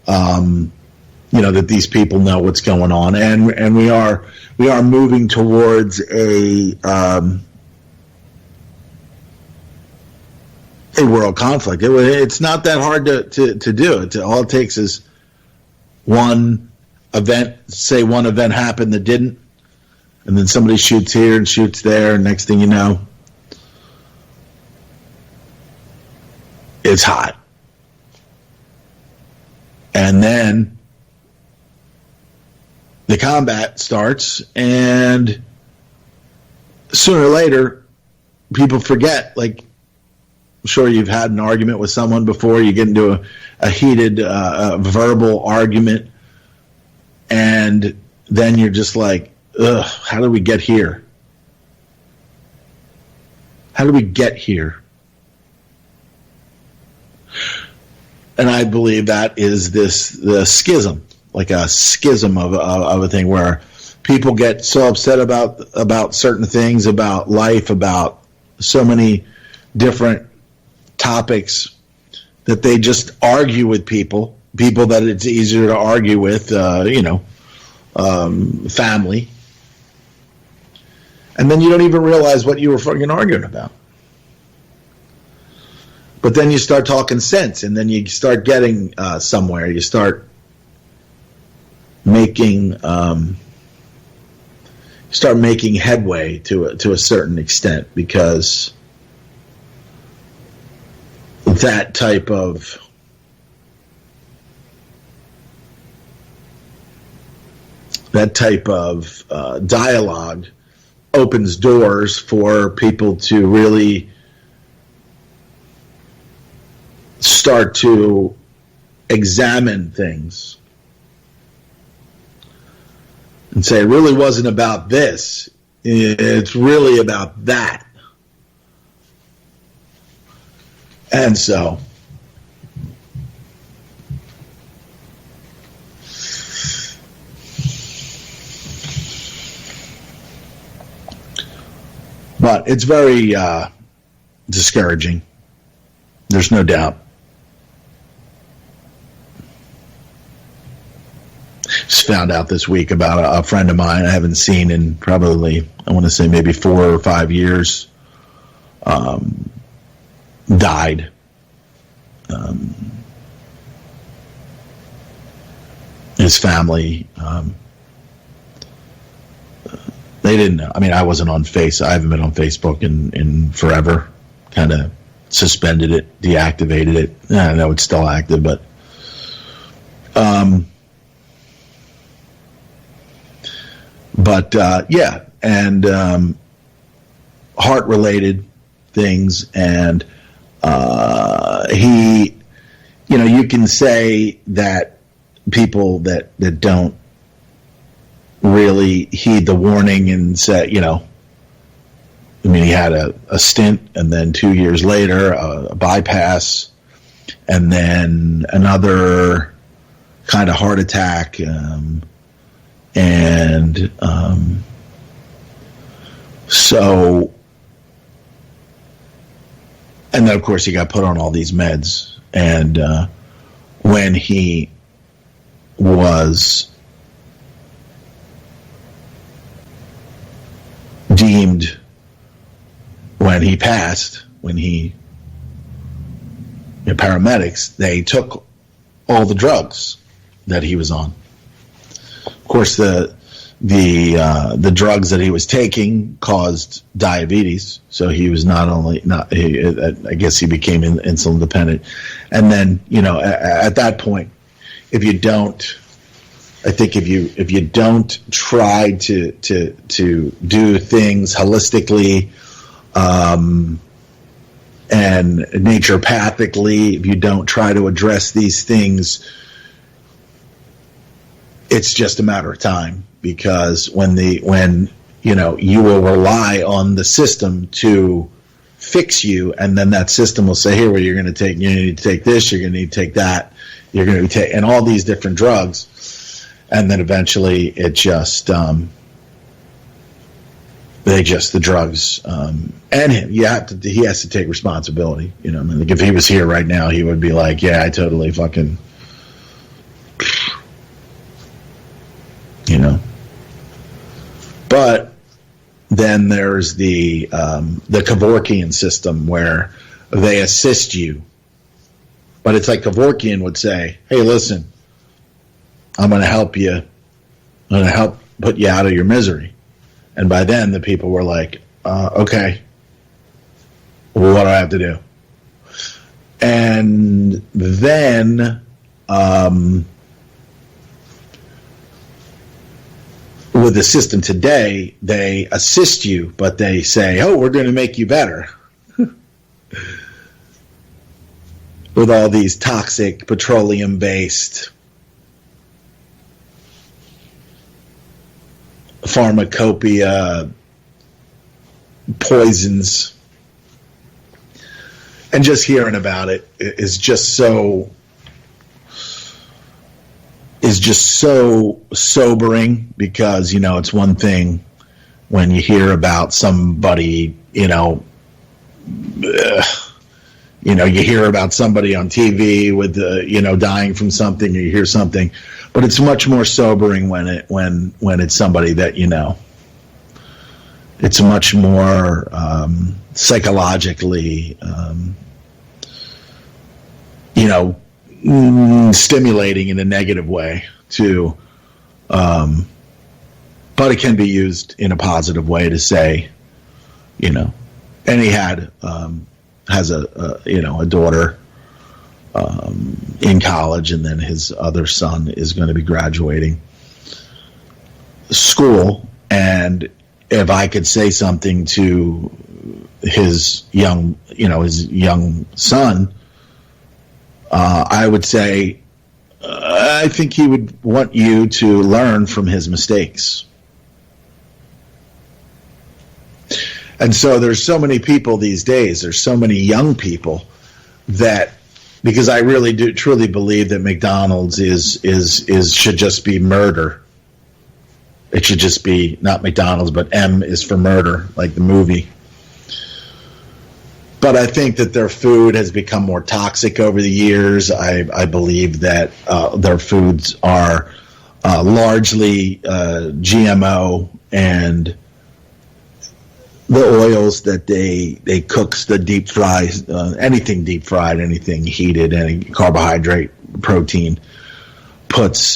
that these people know what's going on, and we are moving towards a world conflict. It's not that hard to do it. All it takes is one event. Say one event happened that didn't. And then somebody shoots here and shoots there, and next thing you know, it's hot. And then the combat starts, and sooner or later, people forget. Like, I'm sure you've had an argument with someone before. You get into a heated verbal argument, and then you're just like, ugh, how did we get here? How did we get here? And I believe that is the schism, like a schism of a thing where people get so upset about certain things, about life, about so many different topics, that they just argue with people that it's easier to argue with, family. And then you don't even realize what you were fucking arguing about. But then you start talking sense, and then you start getting somewhere. You start making headway to a certain extent, because that type of dialogue opens doors for people to really start to examine things and say, it really wasn't about this. It's really about that. And so but it's very discouraging. There's no doubt. Just found out this week about a friend of mine I haven't seen in probably, I want to say maybe 4 or 5 years, died. His family, they didn't know. I mean, I wasn't on I haven't been on Facebook in forever. Kind of suspended it, deactivated it. I know it's still active, but yeah, and heart-related things, and he, you can say that people that don't really heed the warning and say, I mean, he had a stint, and then 2 years later, a bypass, and then another kind of heart attack, so, and then of course he got put on all these meds, and when he was deemed, when he passed, paramedics, they took all the drugs that he was on. course, the drugs that he was taking caused diabetes, so he was I guess he became insulin dependent. And then, at that point, if you don't try to do things holistically and naturopathically, if you don't try to address these things, it's just a matter of time. Because when you will rely on the system to fix you, and then that system will say, "Here, well, you need to take this, you're going to need to take that, you're going to take," and all these different drugs, and then eventually it just the drugs and him. He has to take responsibility. If he was here right now, he would be like, "Yeah, I totally fucking." But then there's the Kevorkian system where they assist you. But it's like Kevorkian would say, "Hey, listen, I'm going to help you. I'm going to help put you out of your misery." And by then, the people were like, "Okay, well, what do I have to do?" And then with the system today, they assist you, but they say, "Oh, we're going to make you better." With all these toxic petroleum-based pharmacopoeia poisons. And just hearing about it is just so sobering, because it's one thing when you hear about somebody, you hear about somebody on TV with dying from something, or you hear something, but it's much more sobering when it's somebody that it's much more psychologically stimulating in a negative way too, but it can be used in a positive way to say, and he has a daughter in college, and then his other son is going to be graduating school. And if I could say something to his young son, I would say, I think he would want you to learn from his mistakes. And so there's so many people these days, there's so many young people that, because I really do truly believe that McDonald's should just be murder. It should just be not McDonald's, but M is for murder, like the movie. But I think that their food has become more toxic over the years. I believe that their foods are largely GMO, and the oils that they cook, the deep fries, anything deep fried, anything heated, any carbohydrate, protein, puts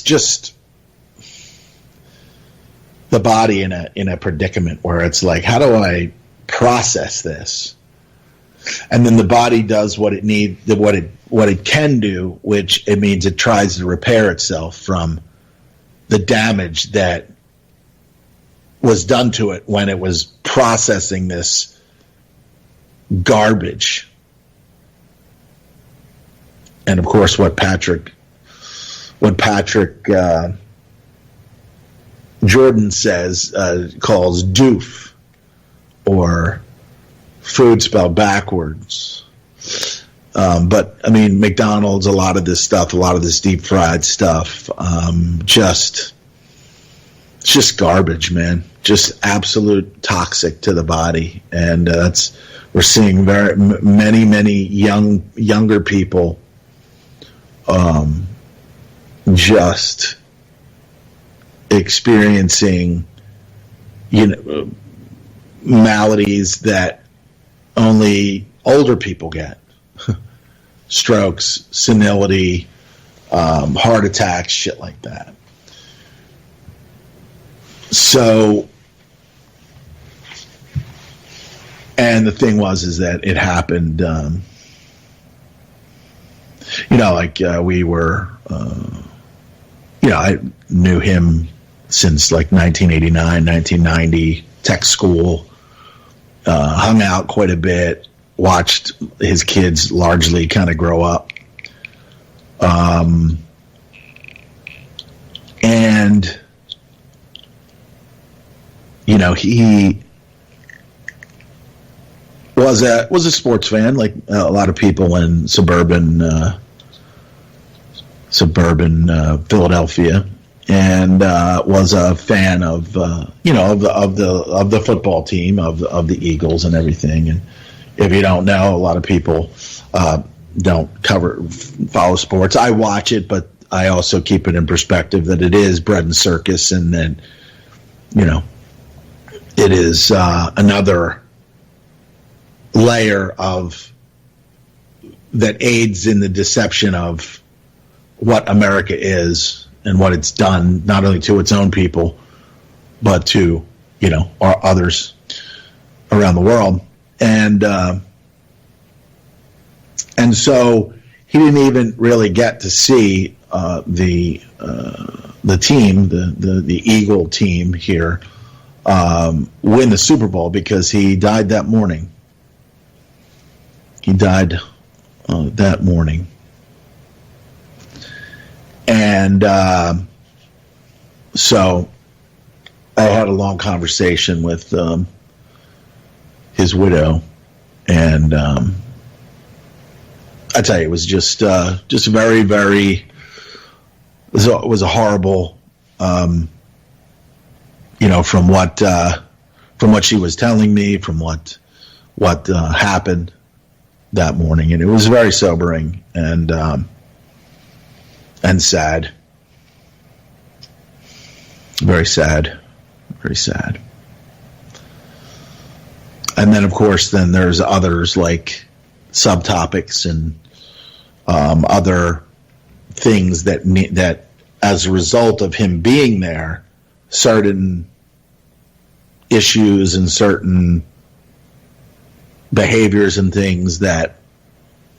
just the body in a predicament where it's like, how do I process this? And then the body does what it needs, what it can do, which it means it tries to repair itself from the damage that was done to it when it was processing this garbage. And of course, what Patrick Jordan says, calls doof, or food spelled backwards. But I mean, McDonald's, a lot of this deep fried stuff, it's just garbage, man. Just absolute toxic to the body. And we're seeing many younger people just experiencing maladies that only older people get. Strokes, senility, heart attacks, shit like that. So, and the thing is that it happened, we were, I knew him since like 1989, 1990, tech school, hung out quite a bit, watched his kids largely kind of grow up. And, he was a sports fan, like a lot of people in suburban Philadelphia, and was a fan of the football team of the Eagles and everything. And if you don't know, a lot of people don't follow sports. I watch it, but I also keep it in perspective that it is bread and circus, and then it is another layer of that aids in the deception of what America is and what it's done, not only to its own people, but to, our others around the world. And so he didn't even really get to see the team, the Eagle team here, win the Super Bowl because he died that morning. He died that morning. And so I had a long conversation with his widow, and I tell you, it was just very, very. It was a horrible, from what she was telling me, from what happened that morning, and it was very sobering and sad. Very sad. Very sad. And then, of course, there's others like subtopics and other things that as a result of him being there, certain issues and certain behaviors and things that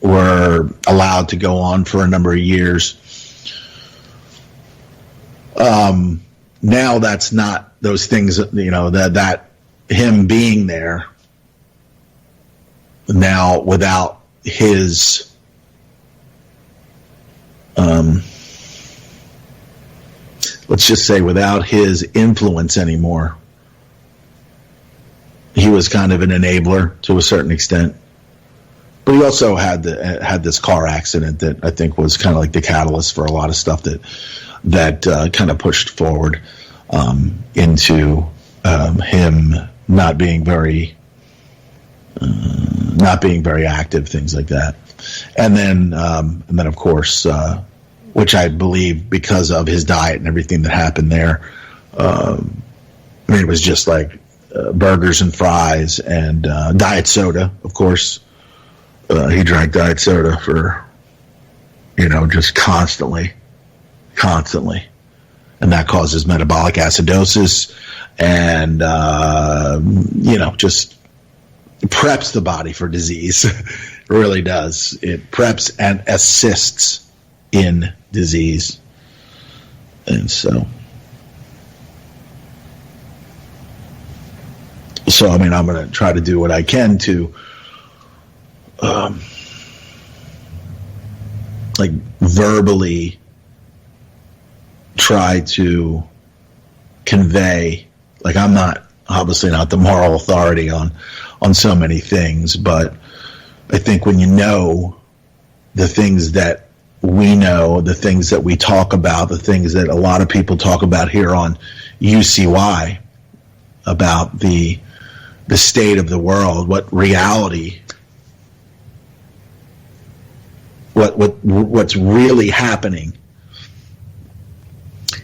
were allowed to go on for a number of years. Now that's not those things, that him being there now without his, let's just say without his influence anymore. He was kind of an enabler to a certain extent, but he also had this car accident that I think was kind of like the catalyst for a lot of stuff that kind of pushed forward into him not being very active, things like that, and then of course, which I believe because of his diet and everything that happened there, it was just like burgers and fries and diet soda. Of course, he drank diet soda for just constantly. And that causes metabolic acidosis and, just preps the body for disease. It really does. It preps and assists in disease. And so I'm going to try to do what I can to, verbally try to convey, I'm obviously not the moral authority on so many things, but I think when you know the things that we know, the things that we talk about, the things that a lot of people talk about here on UCY about the state of the world, what reality, what's really happening,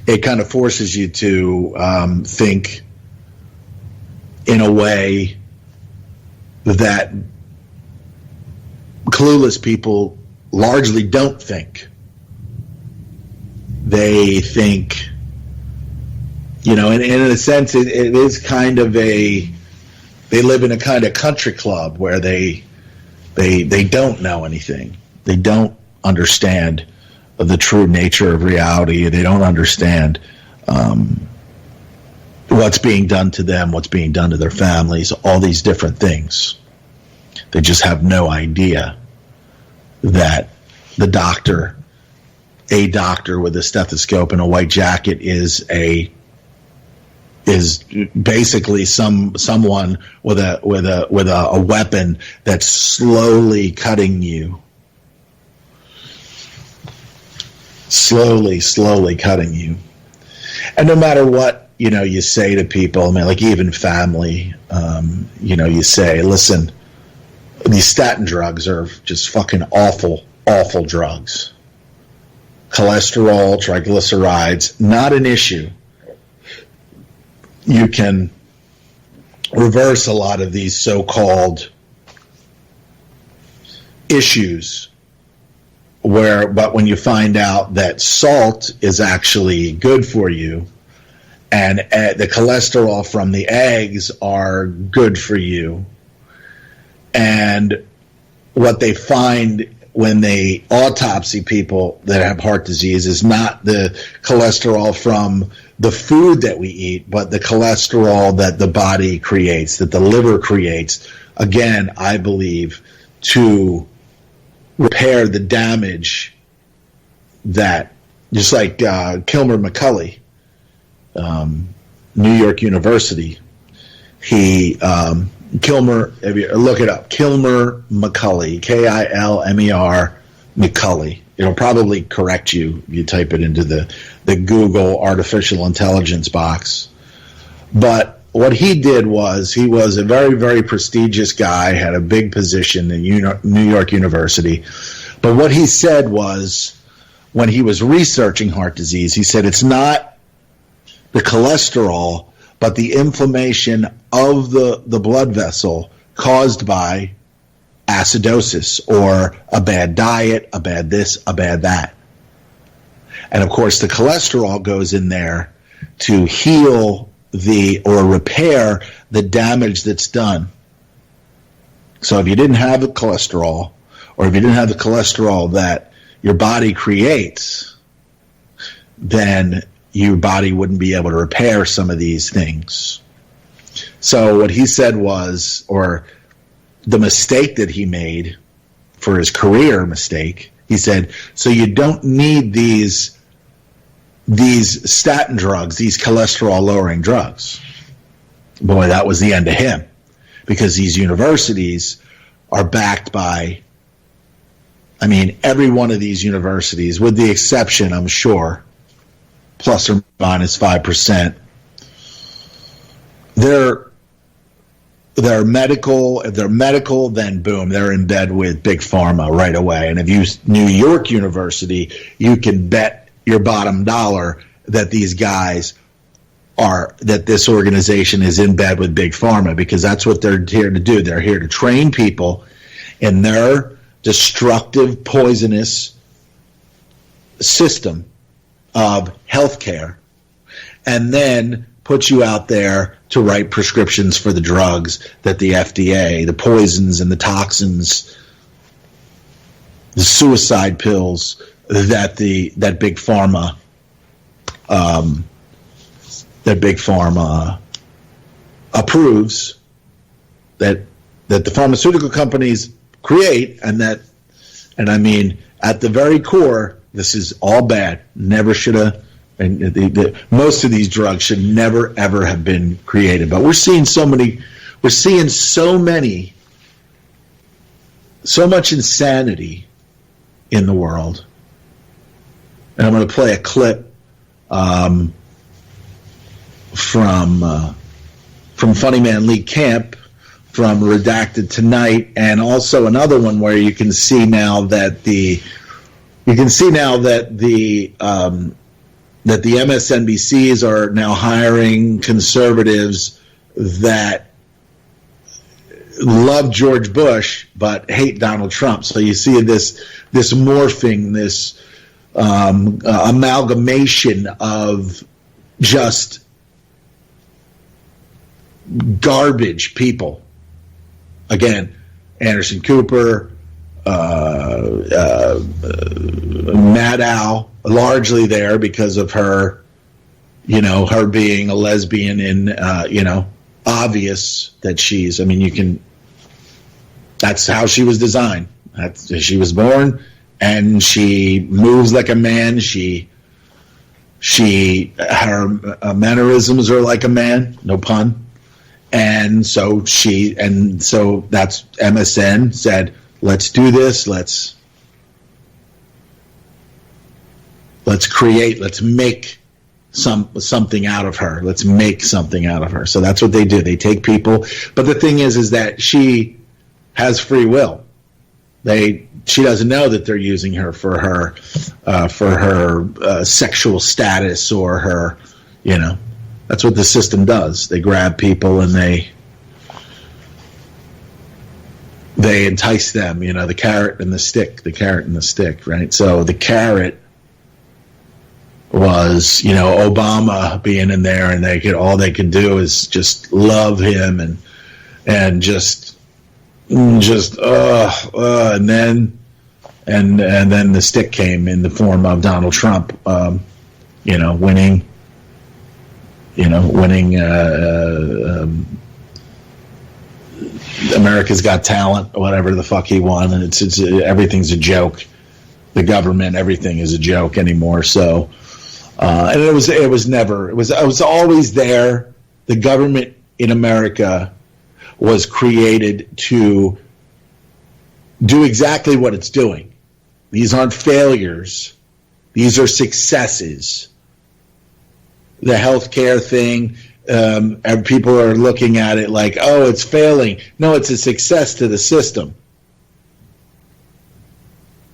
it kind of forces you to think in a way that clueless people largely don't think. they think, you know, and in a sense, it is kind of they live in a kind of country club where they don't know anything. They don't understand the true nature of reality. They don't understand what's being done to them, what's being done to their families, all these different things. They just have no idea that a doctor with a stethoscope and a white jacket is basically someone with a weapon that's slowly cutting you. Slowly cutting you. And no matter what, you know, you say to people, I mean, like even family, you know, you say, listen, these statin drugs are just fucking awful drugs. Cholesterol, triglycerides, not an issue. You can reverse a lot of these so-called issues but when you find out that salt is actually good for you and the cholesterol from the eggs are good for you, and what they find when they autopsy people that have heart disease is not the cholesterol from the food that we eat, but the cholesterol that the body creates, that the liver creates, again, I believe, to repair the damage that, just like Kilmer McCulley, New York University, Kilmer, look it up, Kilmer McCulley, Kilmer McCulley. It'll probably correct you if you type it into the Google artificial intelligence box. But what he did was, he was a very, very prestigious guy, had a big position in New York University. But what he said was, when he was researching heart disease, he said it's not the cholesterol, but the inflammation of the blood vessel caused by acidosis, or a bad diet, a bad this, a bad that. And of course, the cholesterol goes in there to heal or repair the damage that's done. So if you didn't have the cholesterol, or if you didn't have the cholesterol that your body creates, then your body wouldn't be able to repair some of these things. So what he said was, or the mistake that he made for his career mistake, he said, so you don't need these statin drugs, these cholesterol-lowering drugs. Boy, that was the end of him. Because these universities are backed by, I mean, every one of these universities, with the exception, I'm sure, plus or minus 5%, they're medical. If they're medical, then boom, they're in bed with Big Pharma right away. And if you New York University, you can bet your bottom dollar that these guys that this organization is in bed with Big Pharma, because that's what they're here to do. They're here to train people in their destructive, poisonous system of healthcare, and then put you out there to write prescriptions for the drugs that the FDA, the poisons and the toxins, the suicide pills that Big Pharma approves, that the pharmaceutical companies create, and I mean, at the very core, this is all bad. Never should have, and most of these drugs should never ever have been created. But we're seeing so much insanity in the world. And I'm going to play a clip from Funny Man Lee Camp from Redacted Tonight, and also another one where you can see now that the MSNBCs are now hiring conservatives that love George Bush but hate Donald Trump. So you see this morphing, amalgamation of just garbage people. Again, Anderson Cooper, Maddow, largely there because of her, her being a lesbian and, obvious that that's how she was designed. She was born and she moves like a man. Her mannerisms are like a man, no pun. And so that's MSN said, let's do this. Let's make something out of her. Let's make something out of her. So that's what they do. They take people. But the thing is that she has free will. She doesn't know that they're using her for her sexual status or her, that's what the system does. They grab people and they entice them, the carrot and the stick, right? So the carrot was, Obama being in there, and all they could do is just love him and just and then the stick came in the form of Donald Trump, winning America's Got Talent, or whatever the fuck he won, and it's everything's a joke. The government, everything is a joke anymore. So, and it was always there. The government in America was created to do exactly what it's doing. These aren't failures; these are successes. The healthcare thing, and people are looking at it like, oh, it's failing. No, it's a success to the system.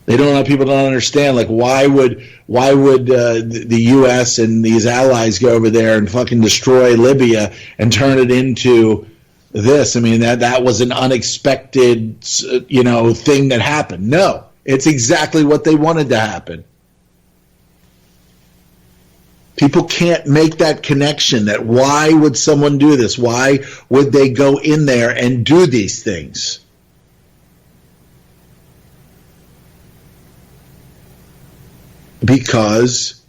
People don't understand, like, why would the U.S. and these allies go over there and fucking destroy Libya and turn it into this? I mean, that was an unexpected, thing that happened. No, it's exactly what they wanted to happen. People can't make that connection that why would someone do this? Why would they go in there and do these things? Because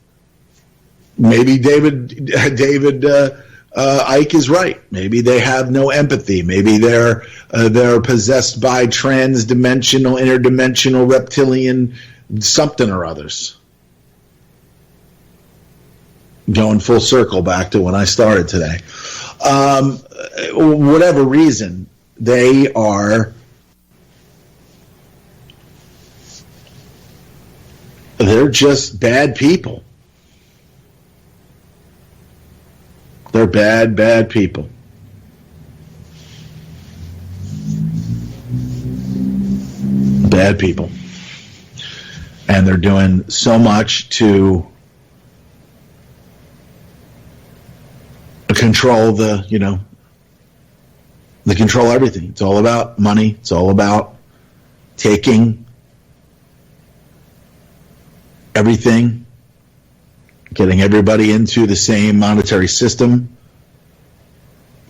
maybe David Icke is right. Maybe they have no empathy. Maybe they're possessed by transdimensional, interdimensional, reptilian something or others. Going full circle back to when I started today. Whatever reason, they're just bad people. They're bad people. Bad people. And they're doing so much to control they control everything. It's all about money. It's all about taking everything, getting everybody into the same monetary system.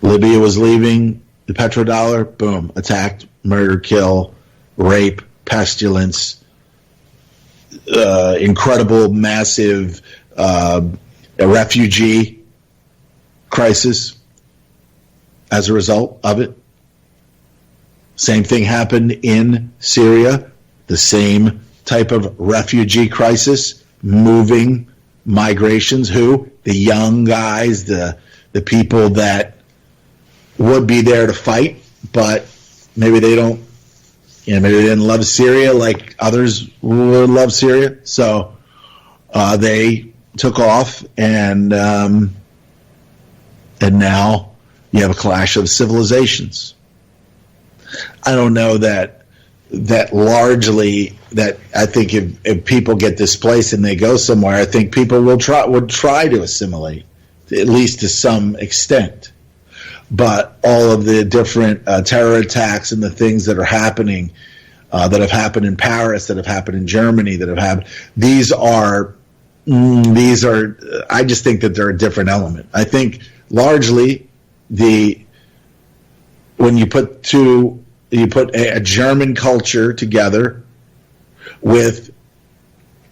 Libya was leaving the petrodollar, boom, attacked, murder, kill, rape, pestilence, incredible, massive refugee crisis as a result of it. Same thing happened in Syria, the same type of refugee crisis, moving migrations. Who? The young guys, the people that would be there to fight, but maybe they don't, maybe they didn't love Syria like others would love Syria. So they took off, and now you have a clash of civilizations. I don't know that largely, that I think if people get displaced and they go somewhere, I think people would try to assimilate, at least to some extent. But all of the different terror attacks and the things that are happening that have happened in Paris, that have happened in Germany, that have happened. These are. I just think that they're a different element. I think largely when you put a German culture together with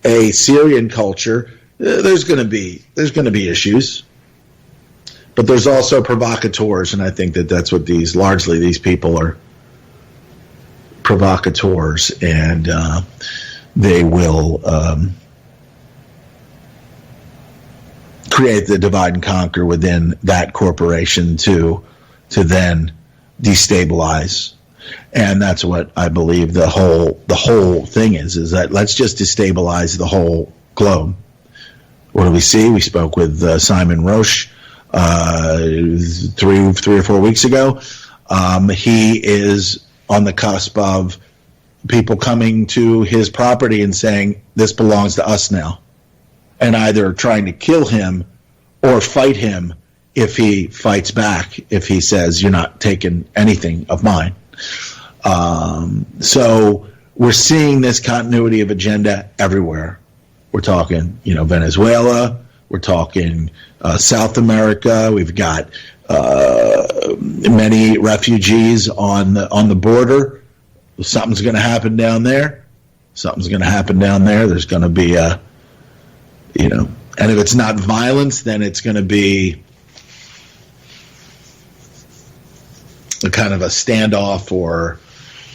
a Syrian culture, there's going to be issues, but there's also provocateurs, and I think that that's what these people are, provocateurs, and they will create the divide and conquer within that corporation to then destabilize. And that's what I believe the whole thing is that let's just destabilize the whole globe. What do we see? We spoke with Simon Roche 3 or 4 weeks ago. He is on the cusp of people coming to his property and saying, this belongs to us now, and either trying to kill him or fight him if he fights back, if he says, you're not taking anything of mine. So we're seeing this continuity of agenda everywhere. We're talking, Venezuela. We're talking South America. We've got many refugees on the border. Something's going to happen down there. There's going to be and if it's not violence, then it's going to be a kind of a standoff, or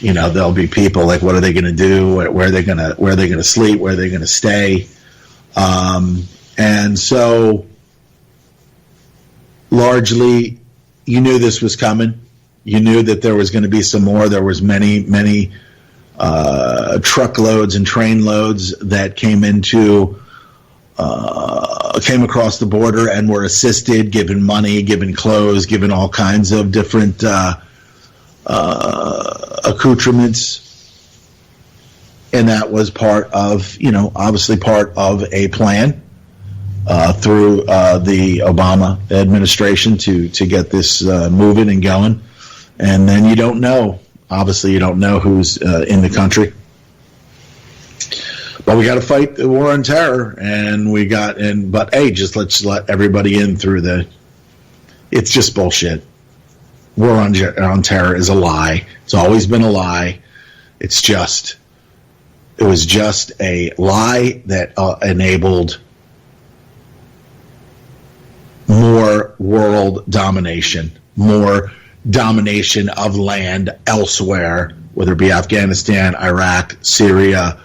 there'll be people like, what are they going to do? Where are they going to sleep? Where are they going to stay? And so largely you knew this was coming. You knew that there was going to be some more. There was many truckloads and train loads that came across the border and were assisted, given money, given clothes, given all kinds of different accoutrements. And that was part of, obviously part of a plan through the Obama administration to get this moving and going. And then you don't know who's in the country. But we got to fight the war on terror, but hey, just let's let everybody in through it's just bullshit. War on terror is a lie. It's always been a lie. It was just a lie that enabled more world domination, more domination of land elsewhere, whether it be Afghanistan, Iraq, Syria,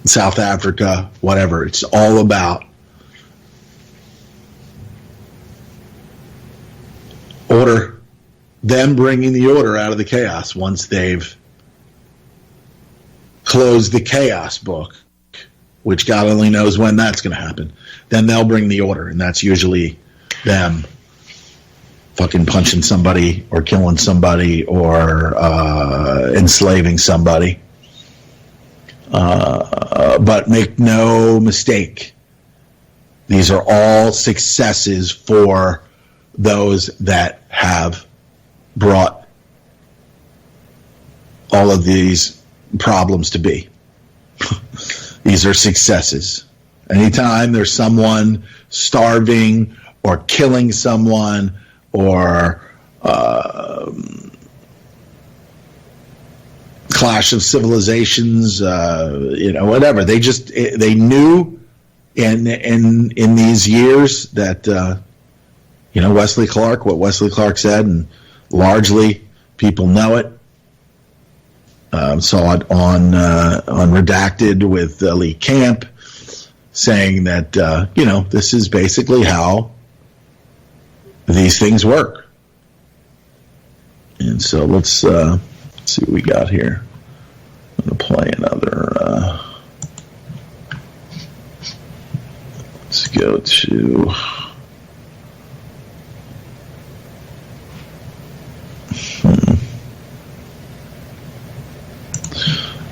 South Africa, whatever. It's all about order, them bringing the order out of the chaos. Once they've closed the chaos book, which God only knows when that's going to happen, then they'll bring the order, and that's usually them fucking punching somebody or killing somebody or enslaving somebody. But make no mistake, these are all successes for those that have brought all of these problems to be. These are successes. Anytime there's someone starving or killing someone or clash of civilizations, whatever. They knew in these years that what Wesley Clark said, and largely people know it. Saw it on Redacted with Lee Camp, saying that this is basically how these things work. And so let's see what we got here. I'm going to play another. Let's go to.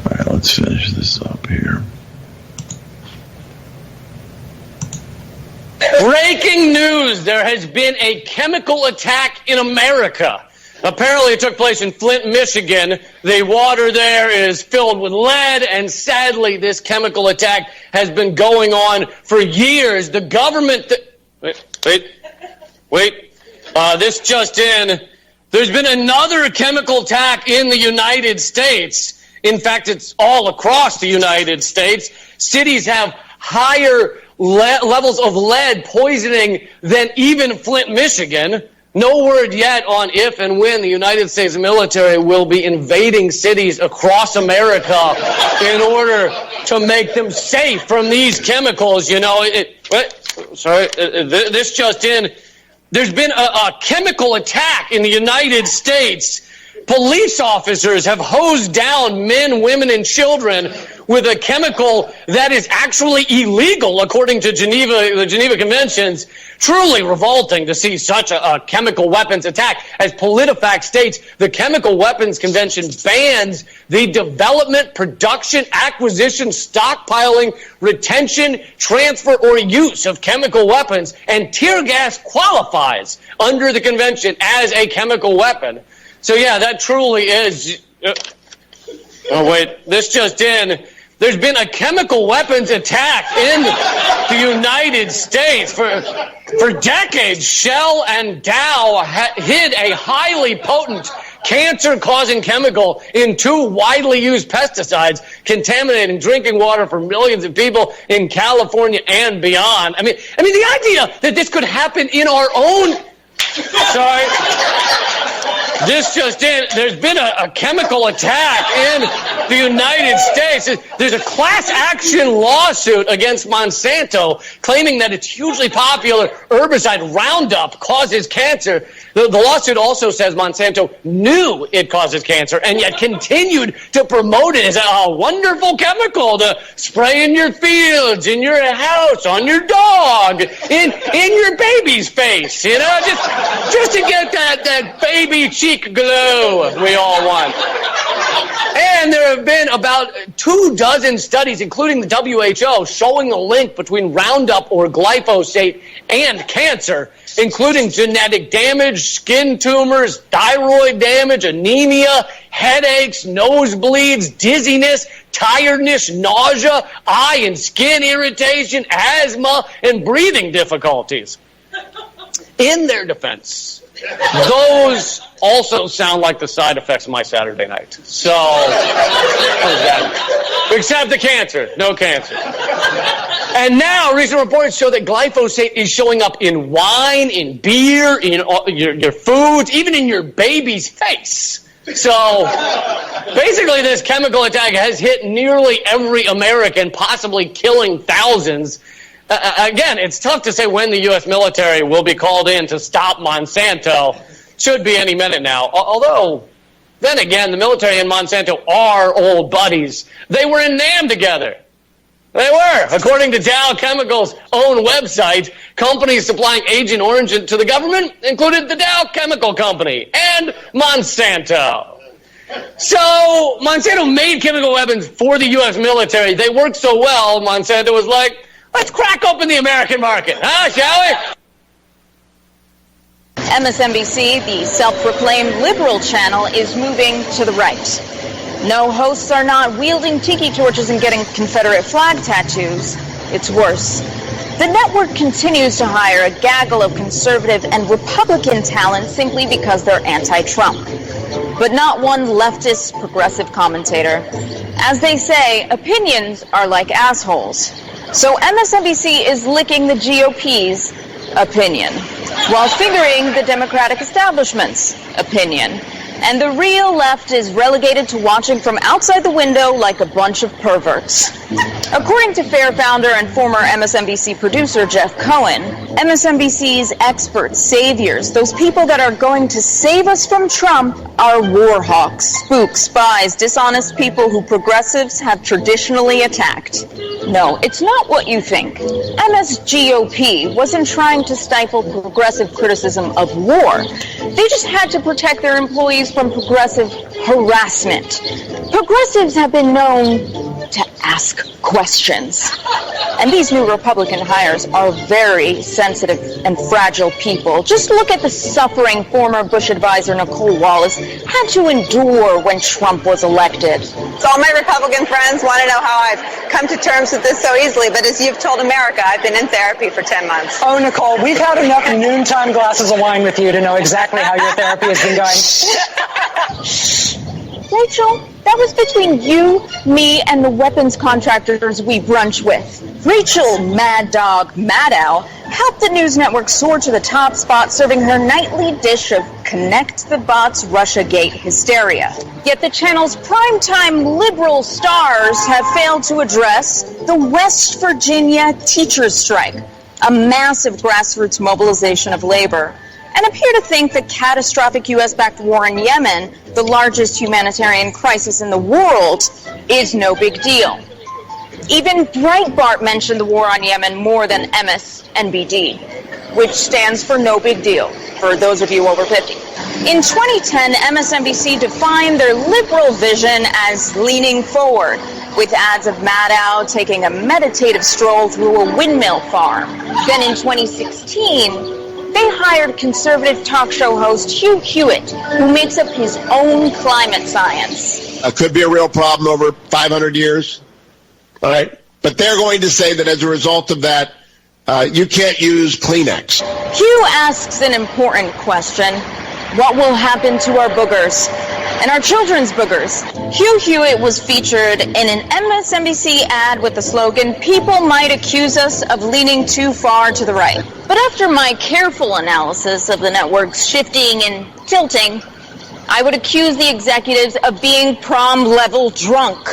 All right, let's finish this up here. Breaking news! There has been a chemical attack in America. Apparently it took place in Flint, Michigan. The water there is filled with lead, and sadly this chemical attack has been going on for years. The government... Wait. This just in. There's been another chemical attack in the United States. In fact, it's all across the United States. Cities have higher levels of lead poisoning than even Flint, Michigan. No word yet on if and when the United States military will be invading cities across America in order to make them safe from these chemicals. You know, this just in. There's been a chemical attack in the United States. Police officers have hosed down men, women, and children with a chemical that is actually illegal according to the Geneva Conventions. Truly revolting to see such a chemical weapons attack. As PolitiFact states, the Chemical Weapons Convention bans the development, production, acquisition, stockpiling, retention, transfer, or use of chemical weapons, and tear gas qualifies under the convention as a chemical weapon. So yeah, that truly is... Oh wait, this just in. There's been a chemical weapons attack in the United States. For decades, Shell and Dow hid a highly potent cancer-causing chemical in two widely used pesticides, contaminating drinking water for millions of people in California and beyond. I mean, the idea that this could happen in our own... Sorry. This just in, there's been a chemical attack in the United States. There's a class action lawsuit against Monsanto claiming that its hugely popular herbicide Roundup causes cancer. The lawsuit also says Monsanto knew it causes cancer and yet continued to promote it as a wonderful chemical to spray in your fields, in your house, on your dog, in your baby's face, you know, just to get that baby cheek glow we all want. And there have been about 24 studies, including the WHO, showing a link between Roundup or glyphosate and cancer, including genetic damage, skin tumors, thyroid damage, anemia, headaches, nosebleeds, dizziness, tiredness, nausea, eye and skin irritation, asthma, and breathing difficulties. In their defense, those also sound like the side effects of my Saturday night. So, except the cancer. No cancer. And now, recent reports show that glyphosate is showing up in wine, in beer, in your foods, even in your baby's face. So, basically, this chemical attack has hit nearly every American, possibly killing thousands. Again, it's tough to say when the U.S. military will be called in to stop Monsanto. Should be any minute now. Although, then again, the military and Monsanto are old buddies. They were in NAM together. They were. According to Dow Chemical's own website, companies supplying Agent Orange to the government included the Dow Chemical Company and Monsanto. So, Monsanto made chemical weapons for the U.S. military. They worked so well, Monsanto was like, let's crack open the American market, huh, shall we? MSNBC, the self-proclaimed liberal channel, is moving to the right. No, hosts are not wielding tiki torches and getting Confederate flag tattoos. It's worse. The network continues to hire a gaggle of conservative and Republican talent simply because they're anti-Trump. But not one leftist progressive commentator. As they say, opinions are like assholes. So MSNBC is licking the GOP's opinion, while fingering the Democratic establishment's opinion. And the real left is relegated to watching from outside the window like a bunch of perverts. According to FAIR founder and former MSNBC producer Jeff Cohen, MSNBC's experts, saviors, those people that are going to save us from Trump are war hawks, spooks, spies, dishonest people who progressives have traditionally attacked. No, it's not what you think. MSGOP wasn't trying to stifle progressive criticism of war. They just had to protect their employees from progressive harassment. Progressives have been known to ask questions. And these new Republican hires are very sensitive and fragile people. Just look at the suffering former Bush advisor Nicole Wallace had to endure when Trump was elected. So all my Republican friends want to know how I've come to terms with this so easily, but as you've told America, I've been in therapy for 10 months. Oh, Nicole, we've had enough noontime glasses of wine with you to know exactly how your therapy has been going. Rachel, that was between you, me, and the weapons contractors we brunch with. Rachel Mad Dog Maddow helped the news network soar to the top spot, serving her nightly dish of Connect the Bots Russiagate hysteria. Yet the channel's primetime liberal stars have failed to address the West Virginia teachers' strike, a massive grassroots mobilization of labor, and appear to think the catastrophic U.S.-backed war in Yemen, the largest humanitarian crisis in the world, is no big deal. Even Breitbart mentioned the war on Yemen more than MSNBD, which stands for no big deal, for those of you over 50. In 2010, MSNBC defined their liberal vision as leaning forward, with ads of Maddow taking a meditative stroll through a windmill farm. Then in 2016, they hired conservative talk show host Hugh Hewitt, who makes up his own climate science. Could be a real problem over 500 years. All right. But they're going to say that as a result of that, you can't use Kleenex. Hugh asks an important question. What will happen to our boogers? And our children's boogers. Hugh Hewitt was featured in an MSNBC ad with the slogan, "People might accuse us of leaning too far to the right." But after my careful analysis of the network's shifting and tilting, I would accuse the executives of being prom-level drunk.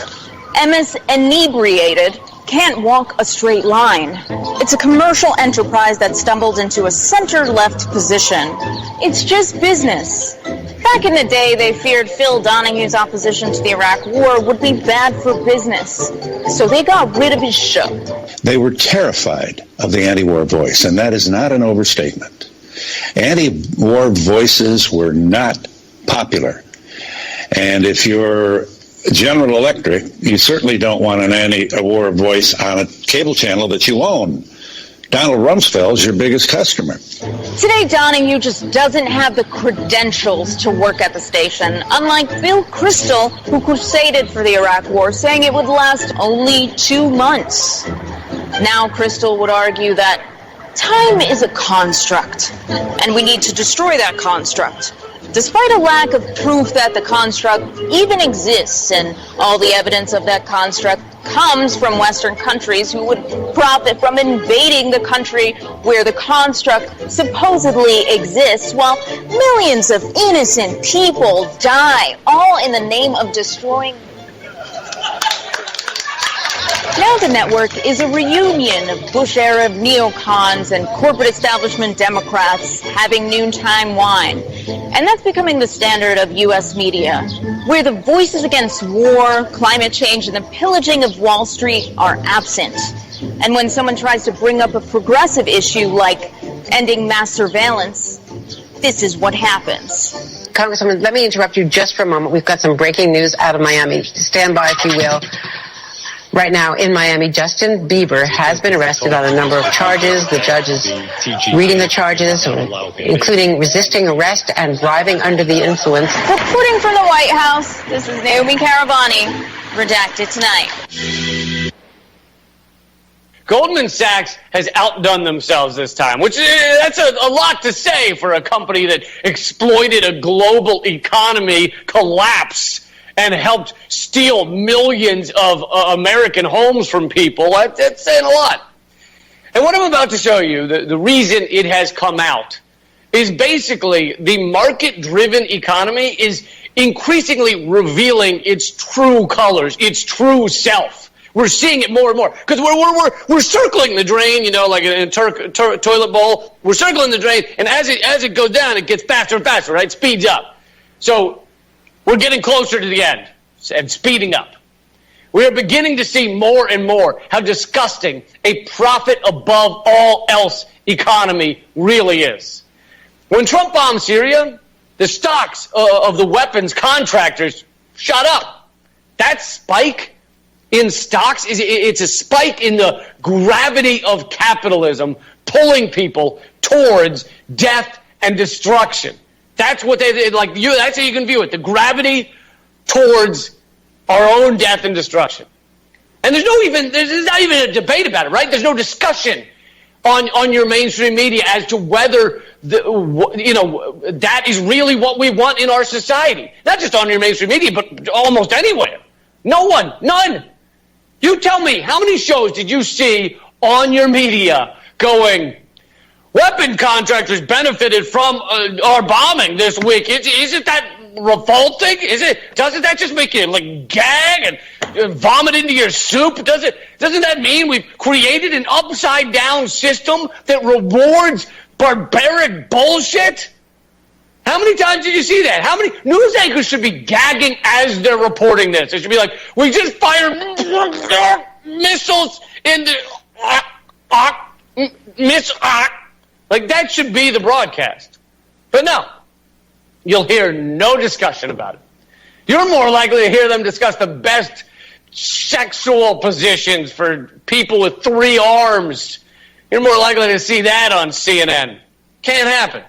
MS inebriated can't walk a straight line. It's a commercial enterprise that stumbled into a center-left position. It's just business. Back in the day, they feared Phil Donahue's opposition to the Iraq War would be bad for business, so they got rid of his show. They were terrified of the anti-war voice, and that is not an overstatement. Anti-war voices were not popular, and if you're General Electric, you certainly don't want an anti-war voice on a cable channel that you own. Donald Rumsfeld's your biggest customer. Today, Donahue just doesn't have the credentials to work at the station, unlike Bill Kristol, who crusaded for the Iraq War, saying it would last only 2 months. Now, Kristol would argue that time is a construct, and we need to destroy that construct. Despite a lack of proof that the construct even exists, and all the evidence of that construct comes from Western countries who would profit from invading the country where the construct supposedly exists, while millions of innocent people die, all in the name of destroying. Now the network is a reunion of Bush-era neocons and corporate establishment Democrats having noontime wine. And that's becoming the standard of U.S. media, where the voices against war, climate change, and the pillaging of Wall Street are absent. And when someone tries to bring up a progressive issue like ending mass surveillance, this is what happens. Congresswoman, let me interrupt you just for a moment. We've got some breaking news out of Miami. Stand by, if you will. Right now in Miami, Justin Bieber has been arrested on a number of charges. The judge is reading the charges, including resisting arrest and driving under the influence. Reporting from the White House, this is Naomi Caravani, redacted tonight. Goldman Sachs has outdone themselves this time, which that's a lot to say for a company that exploited a global economy collapse and helped steal millions of American homes from people. That's saying a lot. And what I'm about to show you, the reason it has come out, is basically the market-driven economy is increasingly revealing its true colors, its true self. We're seeing it more and more because we're circling the drain, you know, like in a toilet bowl. We're circling the drain, and as it goes down, it gets faster and faster, right? It speeds up. So we're getting closer to the end and speeding up. We are beginning to see more and more how disgusting a profit above all else economy really is. When Trump bombed Syria, the stocks of the weapons contractors shot up. That spike in stocks. It's a spike in the gravity of capitalism pulling people towards death and destruction. That's what they like. That's how you can view it. The gravity towards our own death and destruction. And there's not even a debate about it, right? There's no discussion on your mainstream media as to whether that is really what we want in our society. Not just on your mainstream media, but almost anywhere. No one, none. You tell me, how many shows did you see on your media going, weapon contractors benefited from our bombing this week? Isn't that revolting? Doesn't that just make you like gag and vomit into your soup? Doesn't that mean we've created an upside down system that rewards barbaric bullshit? How many times did you see that? How many news anchors should be gagging as they're reporting this? They should be like, we just fired missiles into like that should be the broadcast. But no, you'll hear no discussion about it. You're more likely to hear them discuss the best sexual positions for people with 3 arms. You're more likely to see that on CNN. Can't happen.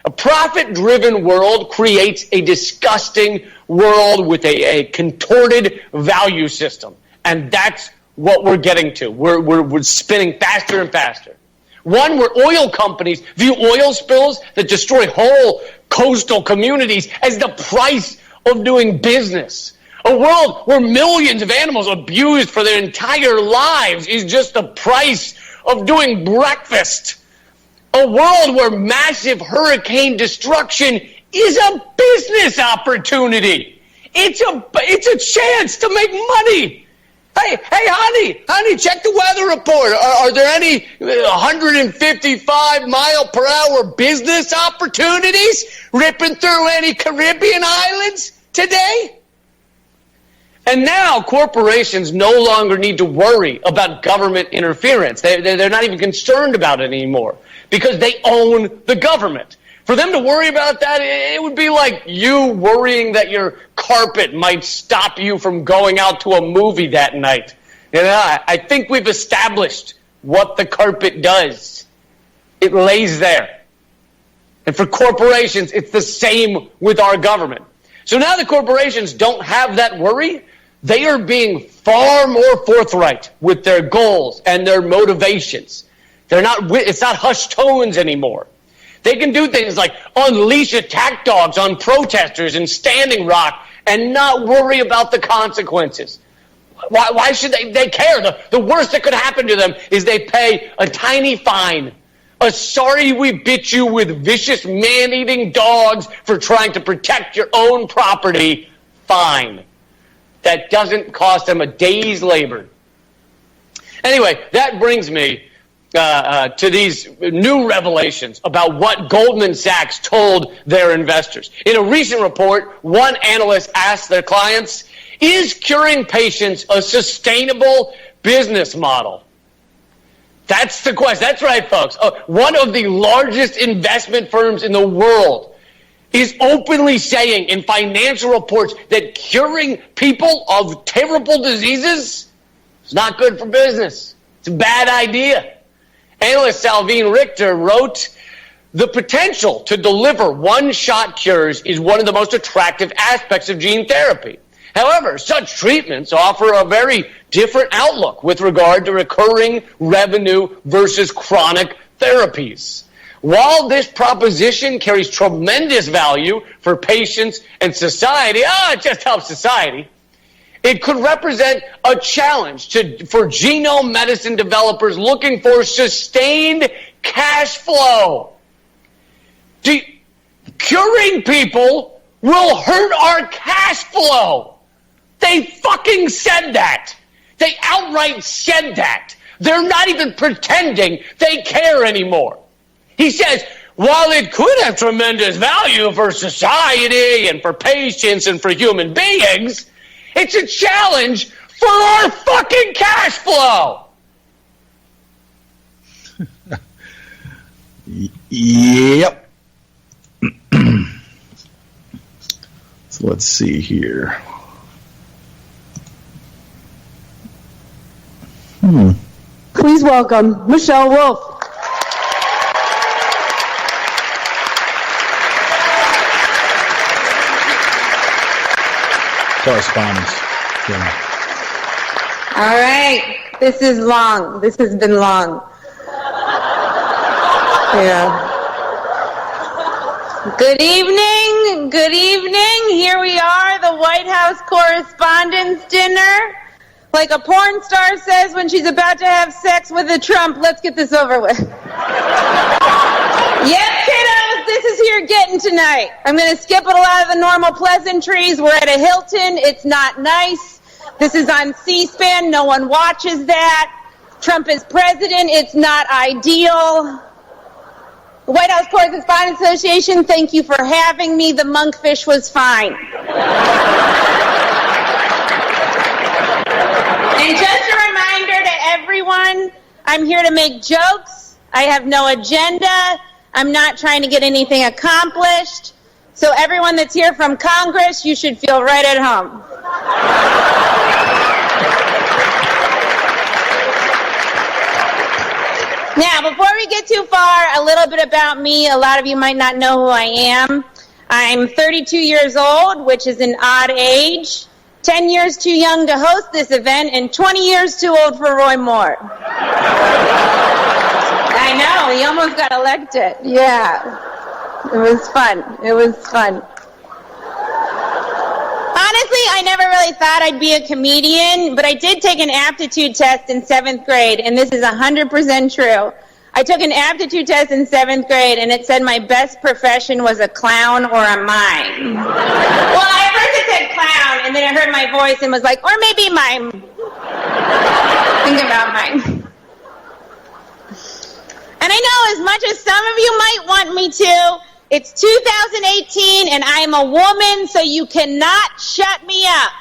A profit-driven world creates a disgusting world with a contorted value system. And that's what we're getting to. We're spinning faster and faster. One where oil companies view oil spills that destroy whole coastal communities as the price of doing business. A world where millions of animals abused for their entire lives is just the price of doing breakfast. A world where massive hurricane destruction is a business opportunity. It's a chance to make money. Hey, honey, check the weather report. Are there any 155 mile per hour business opportunities ripping through any Caribbean islands today? And now corporations no longer need to worry about government interference. They're not even concerned about it anymore because they own the government. For them to worry about that, it would be like you worrying that your carpet might stop you from going out to a movie that night. I think we've established what the carpet does. It lays there. And for corporations, it's the same with our government. So now the corporations don't have that worry. They are being far more forthright with their goals and their motivations. It's not hushed tones anymore. They can do things like unleash attack dogs on protesters in Standing Rock and not worry about the consequences. Why should they care? The worst that could happen to them is they pay a tiny fine. A sorry we bit you with vicious man-eating dogs for trying to protect your own property fine. That doesn't cost them a day's labor. Anyway, that brings me to these new revelations about what Goldman Sachs told their investors. In a recent report, one analyst asked their clients, is curing patients a sustainable business model? That's the question. That's right, folks. One of the largest investment firms in the world is openly saying in financial reports that curing people of terrible diseases is not good for business. It's a bad idea. Analyst Salveen Richter wrote, the potential to deliver one-shot cures is one of the most attractive aspects of gene therapy. However, such treatments offer a very different outlook with regard to recurring revenue versus chronic therapies. While this proposition carries tremendous value for patients and society, it just helps society, it could represent a challenge for genome medicine developers looking for sustained cash flow. Curing people will hurt our cash flow. They fucking said that. They outright said that. They're not even pretending they care anymore. He says, while it could have tremendous value for society and for patients and for human beings, it's a challenge for our fucking cash flow. Yep. So let's see here. Please welcome Michelle Wolf. Correspondence. Yeah. All right. This is long. This has been long. Yeah. Good evening. Good evening. Here we are, the White House Correspondents' Dinner. Like a porn star says when she's about to have sex with a Trump. Let's get this over with. Yes, kiddos, this is here getting tonight. I'm going to skip a lot of the normal pleasantries. We're at a Hilton. It's not nice. This is on C-SPAN. No one watches that. Trump is president. It's not ideal. The White House Correspondents Association, thank you for having me. The monkfish was fine. And just a reminder to everyone, I'm here to make jokes. I have no agenda. I'm not trying to get anything accomplished. So everyone that's here from Congress, you should feel right at home. Now, before we get too far, a little bit about me. A lot of you might not know who I am. I'm 32 years old, which is an odd age. 10 years too young to host this event, and 20 years too old for Roy Moore. I know, he almost got elected. Yeah. It was fun. It was fun. Honestly, I never really thought I'd be a comedian, but I did take an aptitude test in 7th grade, and this is 100% true. I took an aptitude test in 7th grade, and it said my best profession was a clown or a mime. Well, at first it said clown, and then I heard my voice and was like, or maybe mime. Think about mime. And I know as much as some of you might want me to, it's 2018 and I'm a woman, so you cannot shut me up.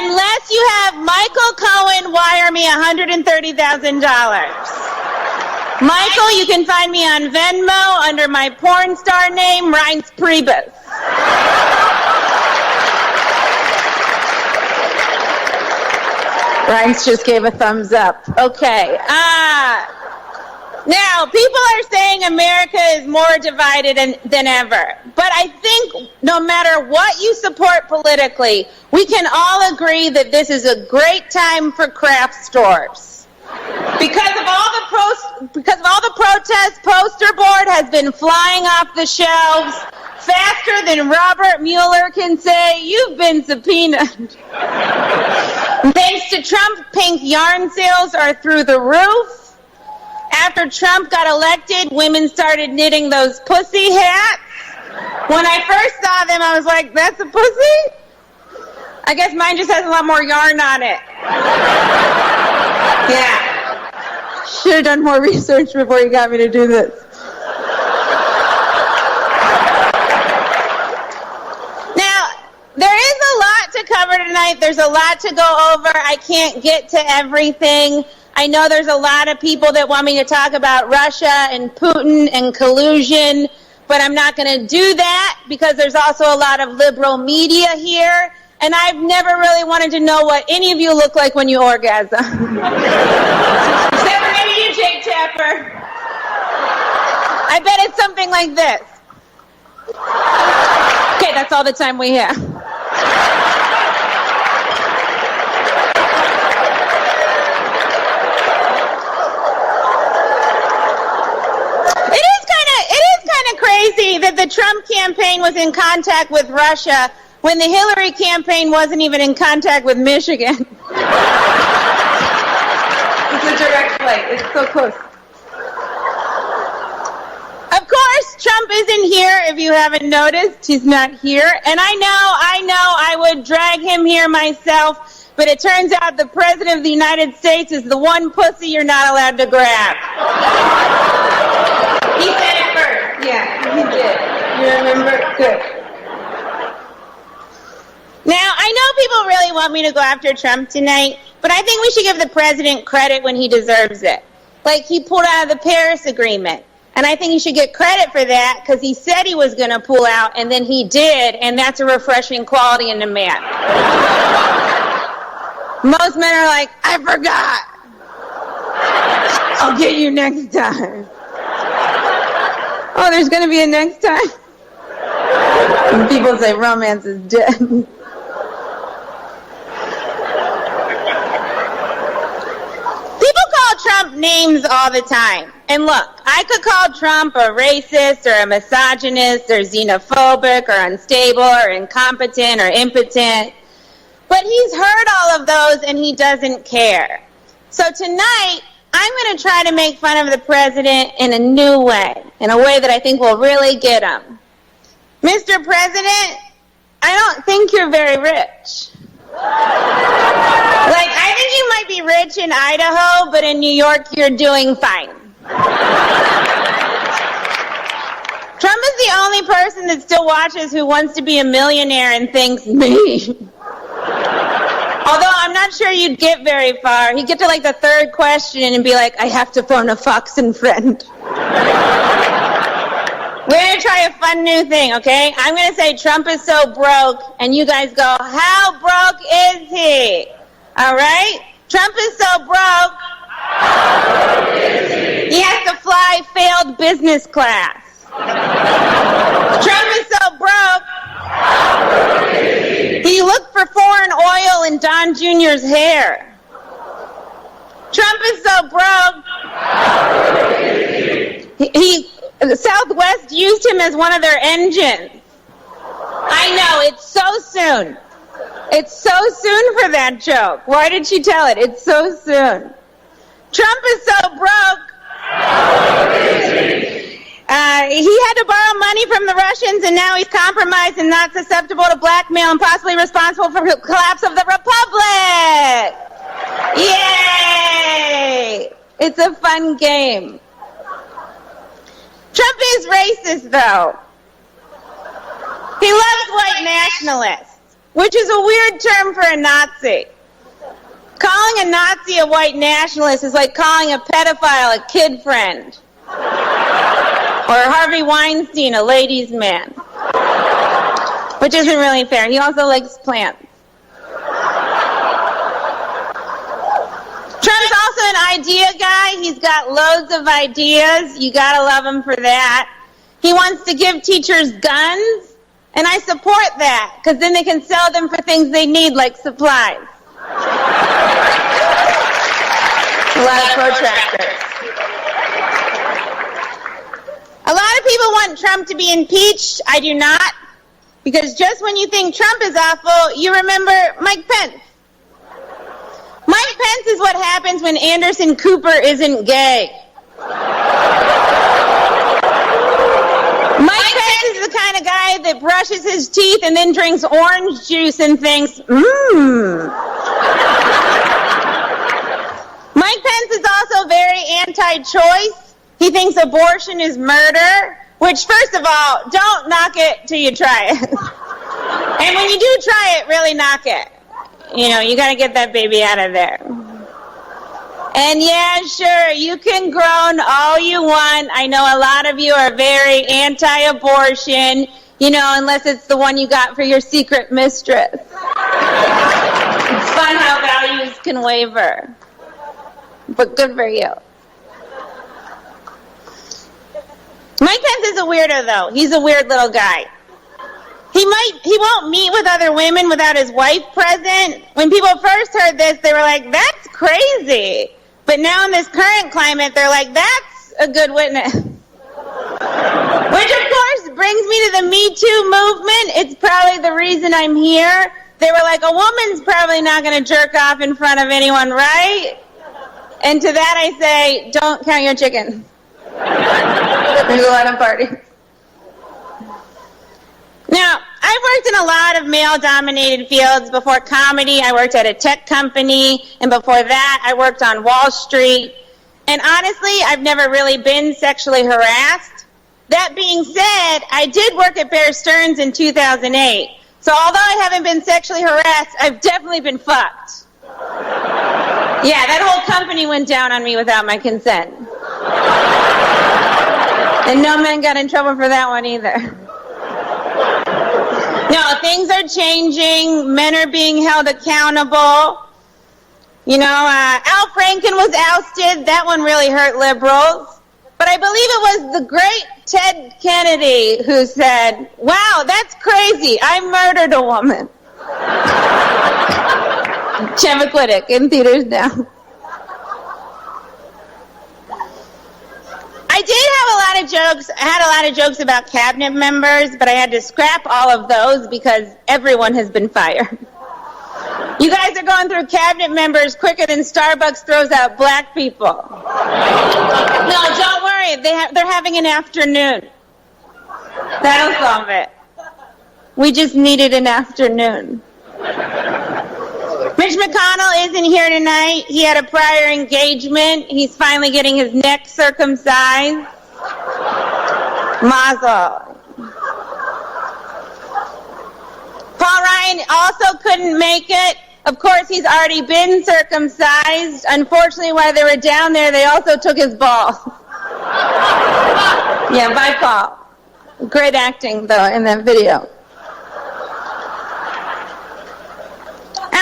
Unless you have Michael Cohen wire me $130,000. Michael, you can find me on Venmo under my porn star name, Reince Priebus. Reince just gave a thumbs up. Okay. Now, people are saying America is more divided than ever. But I think no matter what you support politically, we can all agree that this is a great time for craft stores. Because of all the protests, Poster Board has been flying off the shelves faster than Robert Mueller can say, "You've been subpoenaed." Thanks to Trump, pink yarn sales are through the roof. After Trump got elected, women started knitting those pussy hats. When I first saw them, I was like, that's a pussy? I guess mine just has a lot more yarn on it. Yeah. Should have done more research before you got me to do this. Now, there is a lot to cover tonight. There's a lot to go over. I can't get to everything. I know there's a lot of people that want me to talk about Russia and Putin and collusion, but I'm not going to do that because there's also a lot of liberal media here, and I've never really wanted to know what any of you look like when you orgasm. Except for maybe you, Jake Tapper. I bet it's something like this. Okay, that's all the time we have. Crazy that the Trump campaign was in contact with Russia when the Hillary campaign wasn't even in contact with Michigan. It's a direct flight. It's so close. Of course, Trump isn't here, if you haven't noticed. He's not here. And I know I would drag him here myself, but it turns out the President of the United States is the one pussy you're not allowed to grab. He said it first. Yeah, he did. You remember? Good. Now, I know people really want me to go after Trump tonight, but I think we should give the president credit when he deserves it. Like, he pulled out of the Paris Agreement. And I think he should get credit for that because he said he was going to pull out, and then he did, and that's a refreshing quality in a man. Most men are like, I forgot. I'll get you next time. Oh, there's going to be a next time? And people say romance is dead. People call Trump names all the time. And look, I could call Trump a racist or a misogynist or xenophobic or unstable or incompetent or impotent. But he's heard all of those and he doesn't care. So tonight, I'm going to try to make fun of the president in a new way, in a way that I think will really get him. Mr. President, I don't think you're very rich. Like, I think you might be rich in Idaho, but in New York, you're doing fine. Trump is the only person that still watches Who Wants to Be a Millionaire and thinks, me. Although I'm not sure you'd get very far. He'd get to like the third question and be like, I have to phone a Fox and friend. We're going to try a fun new thing, okay? I'm going to say Trump is so broke, and you guys go, how broke is he? All right? Trump is so broke, he has to fly failed business class. Trump is so broke, he looked for foreign oil in Don Jr.'s hair. Trump is so broke, Southwest used him as one of their engines. I know, it's so soon. It's so soon for that joke. Why did she tell it? It's so soon. Trump is so broke. He had to borrow money from the Russians, and now he's compromised and not susceptible to blackmail and possibly responsible for the collapse of the Republic. Yay! It's a fun game. Trump is racist, though. He loves white nationalists, which is a weird term for a Nazi. Calling a Nazi a white nationalist is like calling a pedophile a kid friend. Or Harvey Weinstein a ladies' man. Which isn't really fair. He also likes plants. Trump's also an idea guy. He's got loads of ideas. You gotta love him for that. He wants to give teachers guns, and I support that, because then they can sell them for things they need, like supplies. A lot of protractors. A lot of people want Trump to be impeached. I do not. Because just when you think Trump is awful, you remember Mike Pence. Mike Pence is what happens when Anderson Cooper isn't gay. Mike Pence is the kind of guy that brushes his teeth and then drinks orange juice and thinks, Mike Pence is also very anti-choice. He thinks abortion is murder, which, first of all, don't knock it till you try it. And when you do try it, really knock it. You know, you got to get that baby out of there. And yeah, sure, you can groan all you want. I know a lot of you are very anti-abortion, you know, unless it's the one you got for your secret mistress. It's fun how values can waver. But good for you. Mike Pence is a weirdo, though. He's a weird little guy. He won't meet with other women without his wife present. When people first heard this, they were like, that's crazy. But now in this current climate, they're like, that's a good witness. Which, of course, brings me to the Me Too movement. It's probably the reason I'm here. They were like, a woman's probably not going to jerk off in front of anyone, right? And to that I say, don't count your chickens. There's a lot of parties. Now, I've worked in a lot of male-dominated fields. Before comedy, I worked at a tech company, and before that, I worked on Wall Street. And honestly, I've never really been sexually harassed. That being said, I did work at Bear Stearns in 2008. So although I haven't been sexually harassed, I've definitely been fucked. Yeah, that whole company went down on me without my consent. And no men got in trouble for that one either. No, things are changing. Men are being held accountable. Al Franken was ousted. That one really hurt liberals. But I believe it was the great Ted Kennedy who said, "Wow, that's crazy. I murdered a woman." Chappaquiddick in theaters now. I had a lot of jokes about cabinet members, but I had to scrap all of those because everyone has been fired. You guys are going through cabinet members quicker than Starbucks throws out black people. No, don't worry. They're having an afternoon. That'll solve it. We just needed an afternoon. Mitch McConnell isn't here tonight. He had a prior engagement. He's finally getting his neck circumcised. Mazel. Paul Ryan also couldn't make it. Of course, he's already been circumcised. Unfortunately, while they were down there, they also took his balls. Yeah, bye, Paul. Great acting, though, in that video.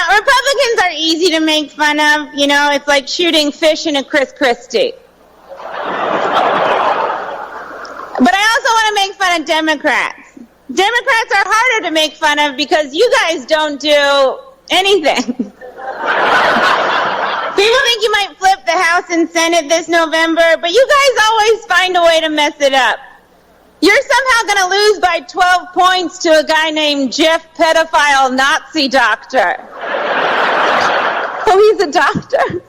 Republicans are easy to make fun of. It's like shooting fish in a Chris Christie. But I also want to make fun of Democrats. Democrats are harder to make fun of because you guys don't do anything. People think you might flip the House and Senate this November, but you guys always find a way to mess it up. You're somehow going to lose by 12 points to a guy named Jeff Pedophile Nazi Doctor. Oh, he's a doctor?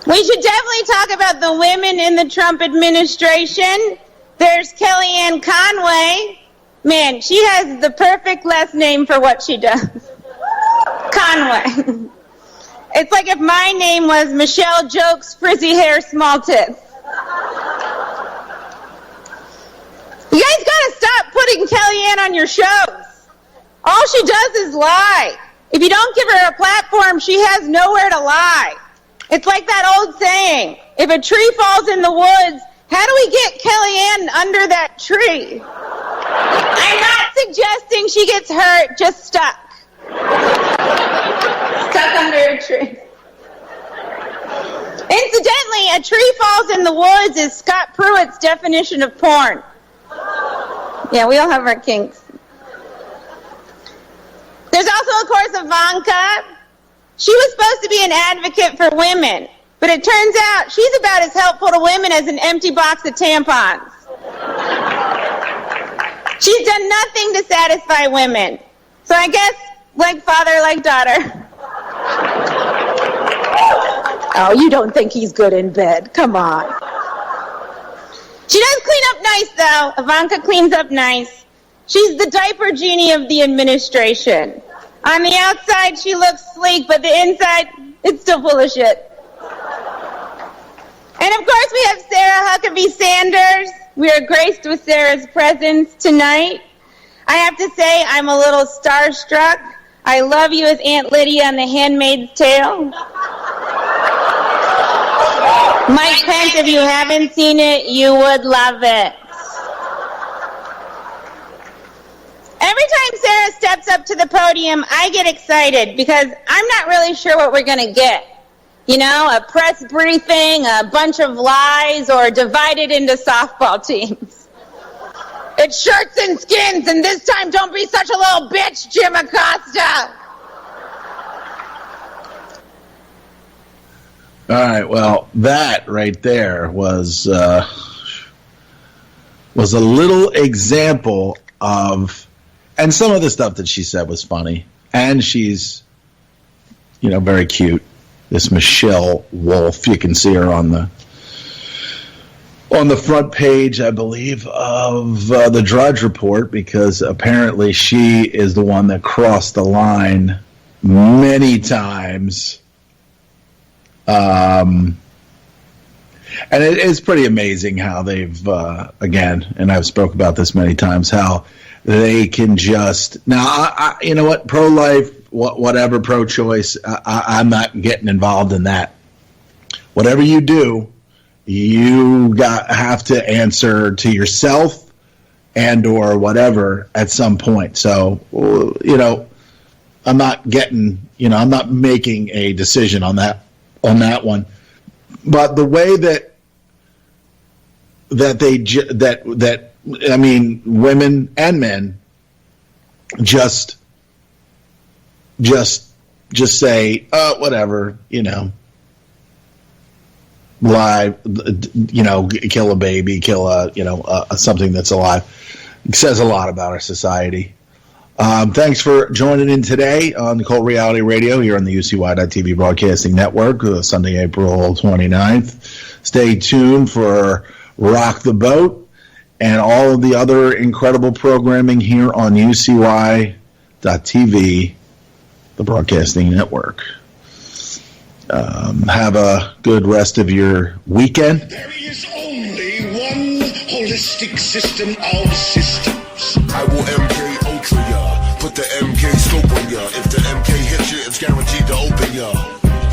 We should definitely talk about the women in the Trump administration. There's Kellyanne Conway. Man, she has the perfect last name for what she does. Conway. It's like if my name was Michelle Jokes, Frizzy Hair, Small Tits. You guys gotta stop putting Kellyanne on your shows. All she does is lie. If you don't give her a platform, she has nowhere to lie. It's like that old saying, if a tree falls in the woods, how do we get Kellyanne under that tree? I'm not suggesting she gets hurt, just stuck. Stuck under a tree. Incidentally, a tree falls in the woods is Scott Pruitt's definition of porn. Yeah, we all have our kinks. There's also, of course, Ivanka. She was supposed to be an advocate for women, but it turns out she's about as helpful to women as an empty box of tampons. She's done nothing to satisfy women. So I guess, like father, like daughter. Oh, you don't think he's good in bed. Come on. She does clean up nice, though. Ivanka cleans up nice. She's the diaper genie of the administration. On the outside, she looks sleek, but the inside, it's still full of shit. And of course, we have Sarah Huckabee Sanders. We are graced with Sarah's presence tonight. I have to say, I'm a little starstruck. I love you as Aunt Lydia on The Handmaid's Tale. Mike Pence, if you haven't seen it, you would love it. Every time Sarah steps up to the podium, I get excited because I'm not really sure what we're going to get. A press briefing, a bunch of lies, or divided into softball teams. It's shirts and skins, and this time don't be such a little bitch, Jim Acosta. All right, well, that right there was a little example of, and some of the stuff that she said was funny, and she's, very cute. This Michelle Wolf, you can see her on the front page, I believe, of the Drudge Report, because apparently she is the one that crossed the line many times. And it is pretty amazing how they've, again, and I've spoke about this many times, how they can just, now, you know what, pro-life, whatever, pro-choice, I'm not getting involved in that. Whatever you do, you have to answer to yourself and or whatever at some point. So, I'm not making a decision on that one. But the way that women and men just say, oh, whatever, lie, kill a baby, kill something that's alive. It says a lot about our society. Thanks for joining in today on the Cult Reality Radio here on the UCY.TV Broadcasting Network, Sunday, April 29th. Stay tuned for Rock the Boat and all of the other incredible programming here on UCY.TV, the Broadcasting Network. Have a good rest of your weekend. There is only one holistic system of systems. I will MK Ultra ya, put the MK scope on ya. If the MK hits you, it's guaranteed to open ya.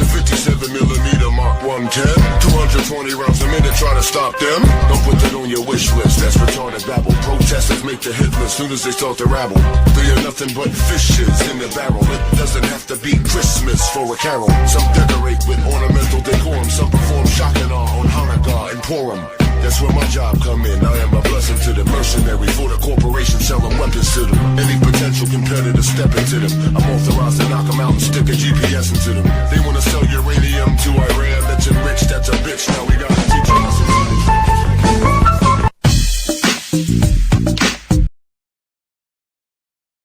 The 57mm Mark 110, 220 rounds a minute, try to stop them. Don't put that on your wish list, that's retarded babble. Protesters make the hit list soon as they start to rabble. They are nothing but fishes in the barrel. It doesn't have to be Christmas for a carol. Some decorate with ornamental decorum, some perform Shakana on Hanukkah and Purim. That's where my job come in. I am a blessing to the mercenary for the corporation selling weapons to them. Any potential competitor step into them. I'm authorized to knock them out and stick a GPS into them. They want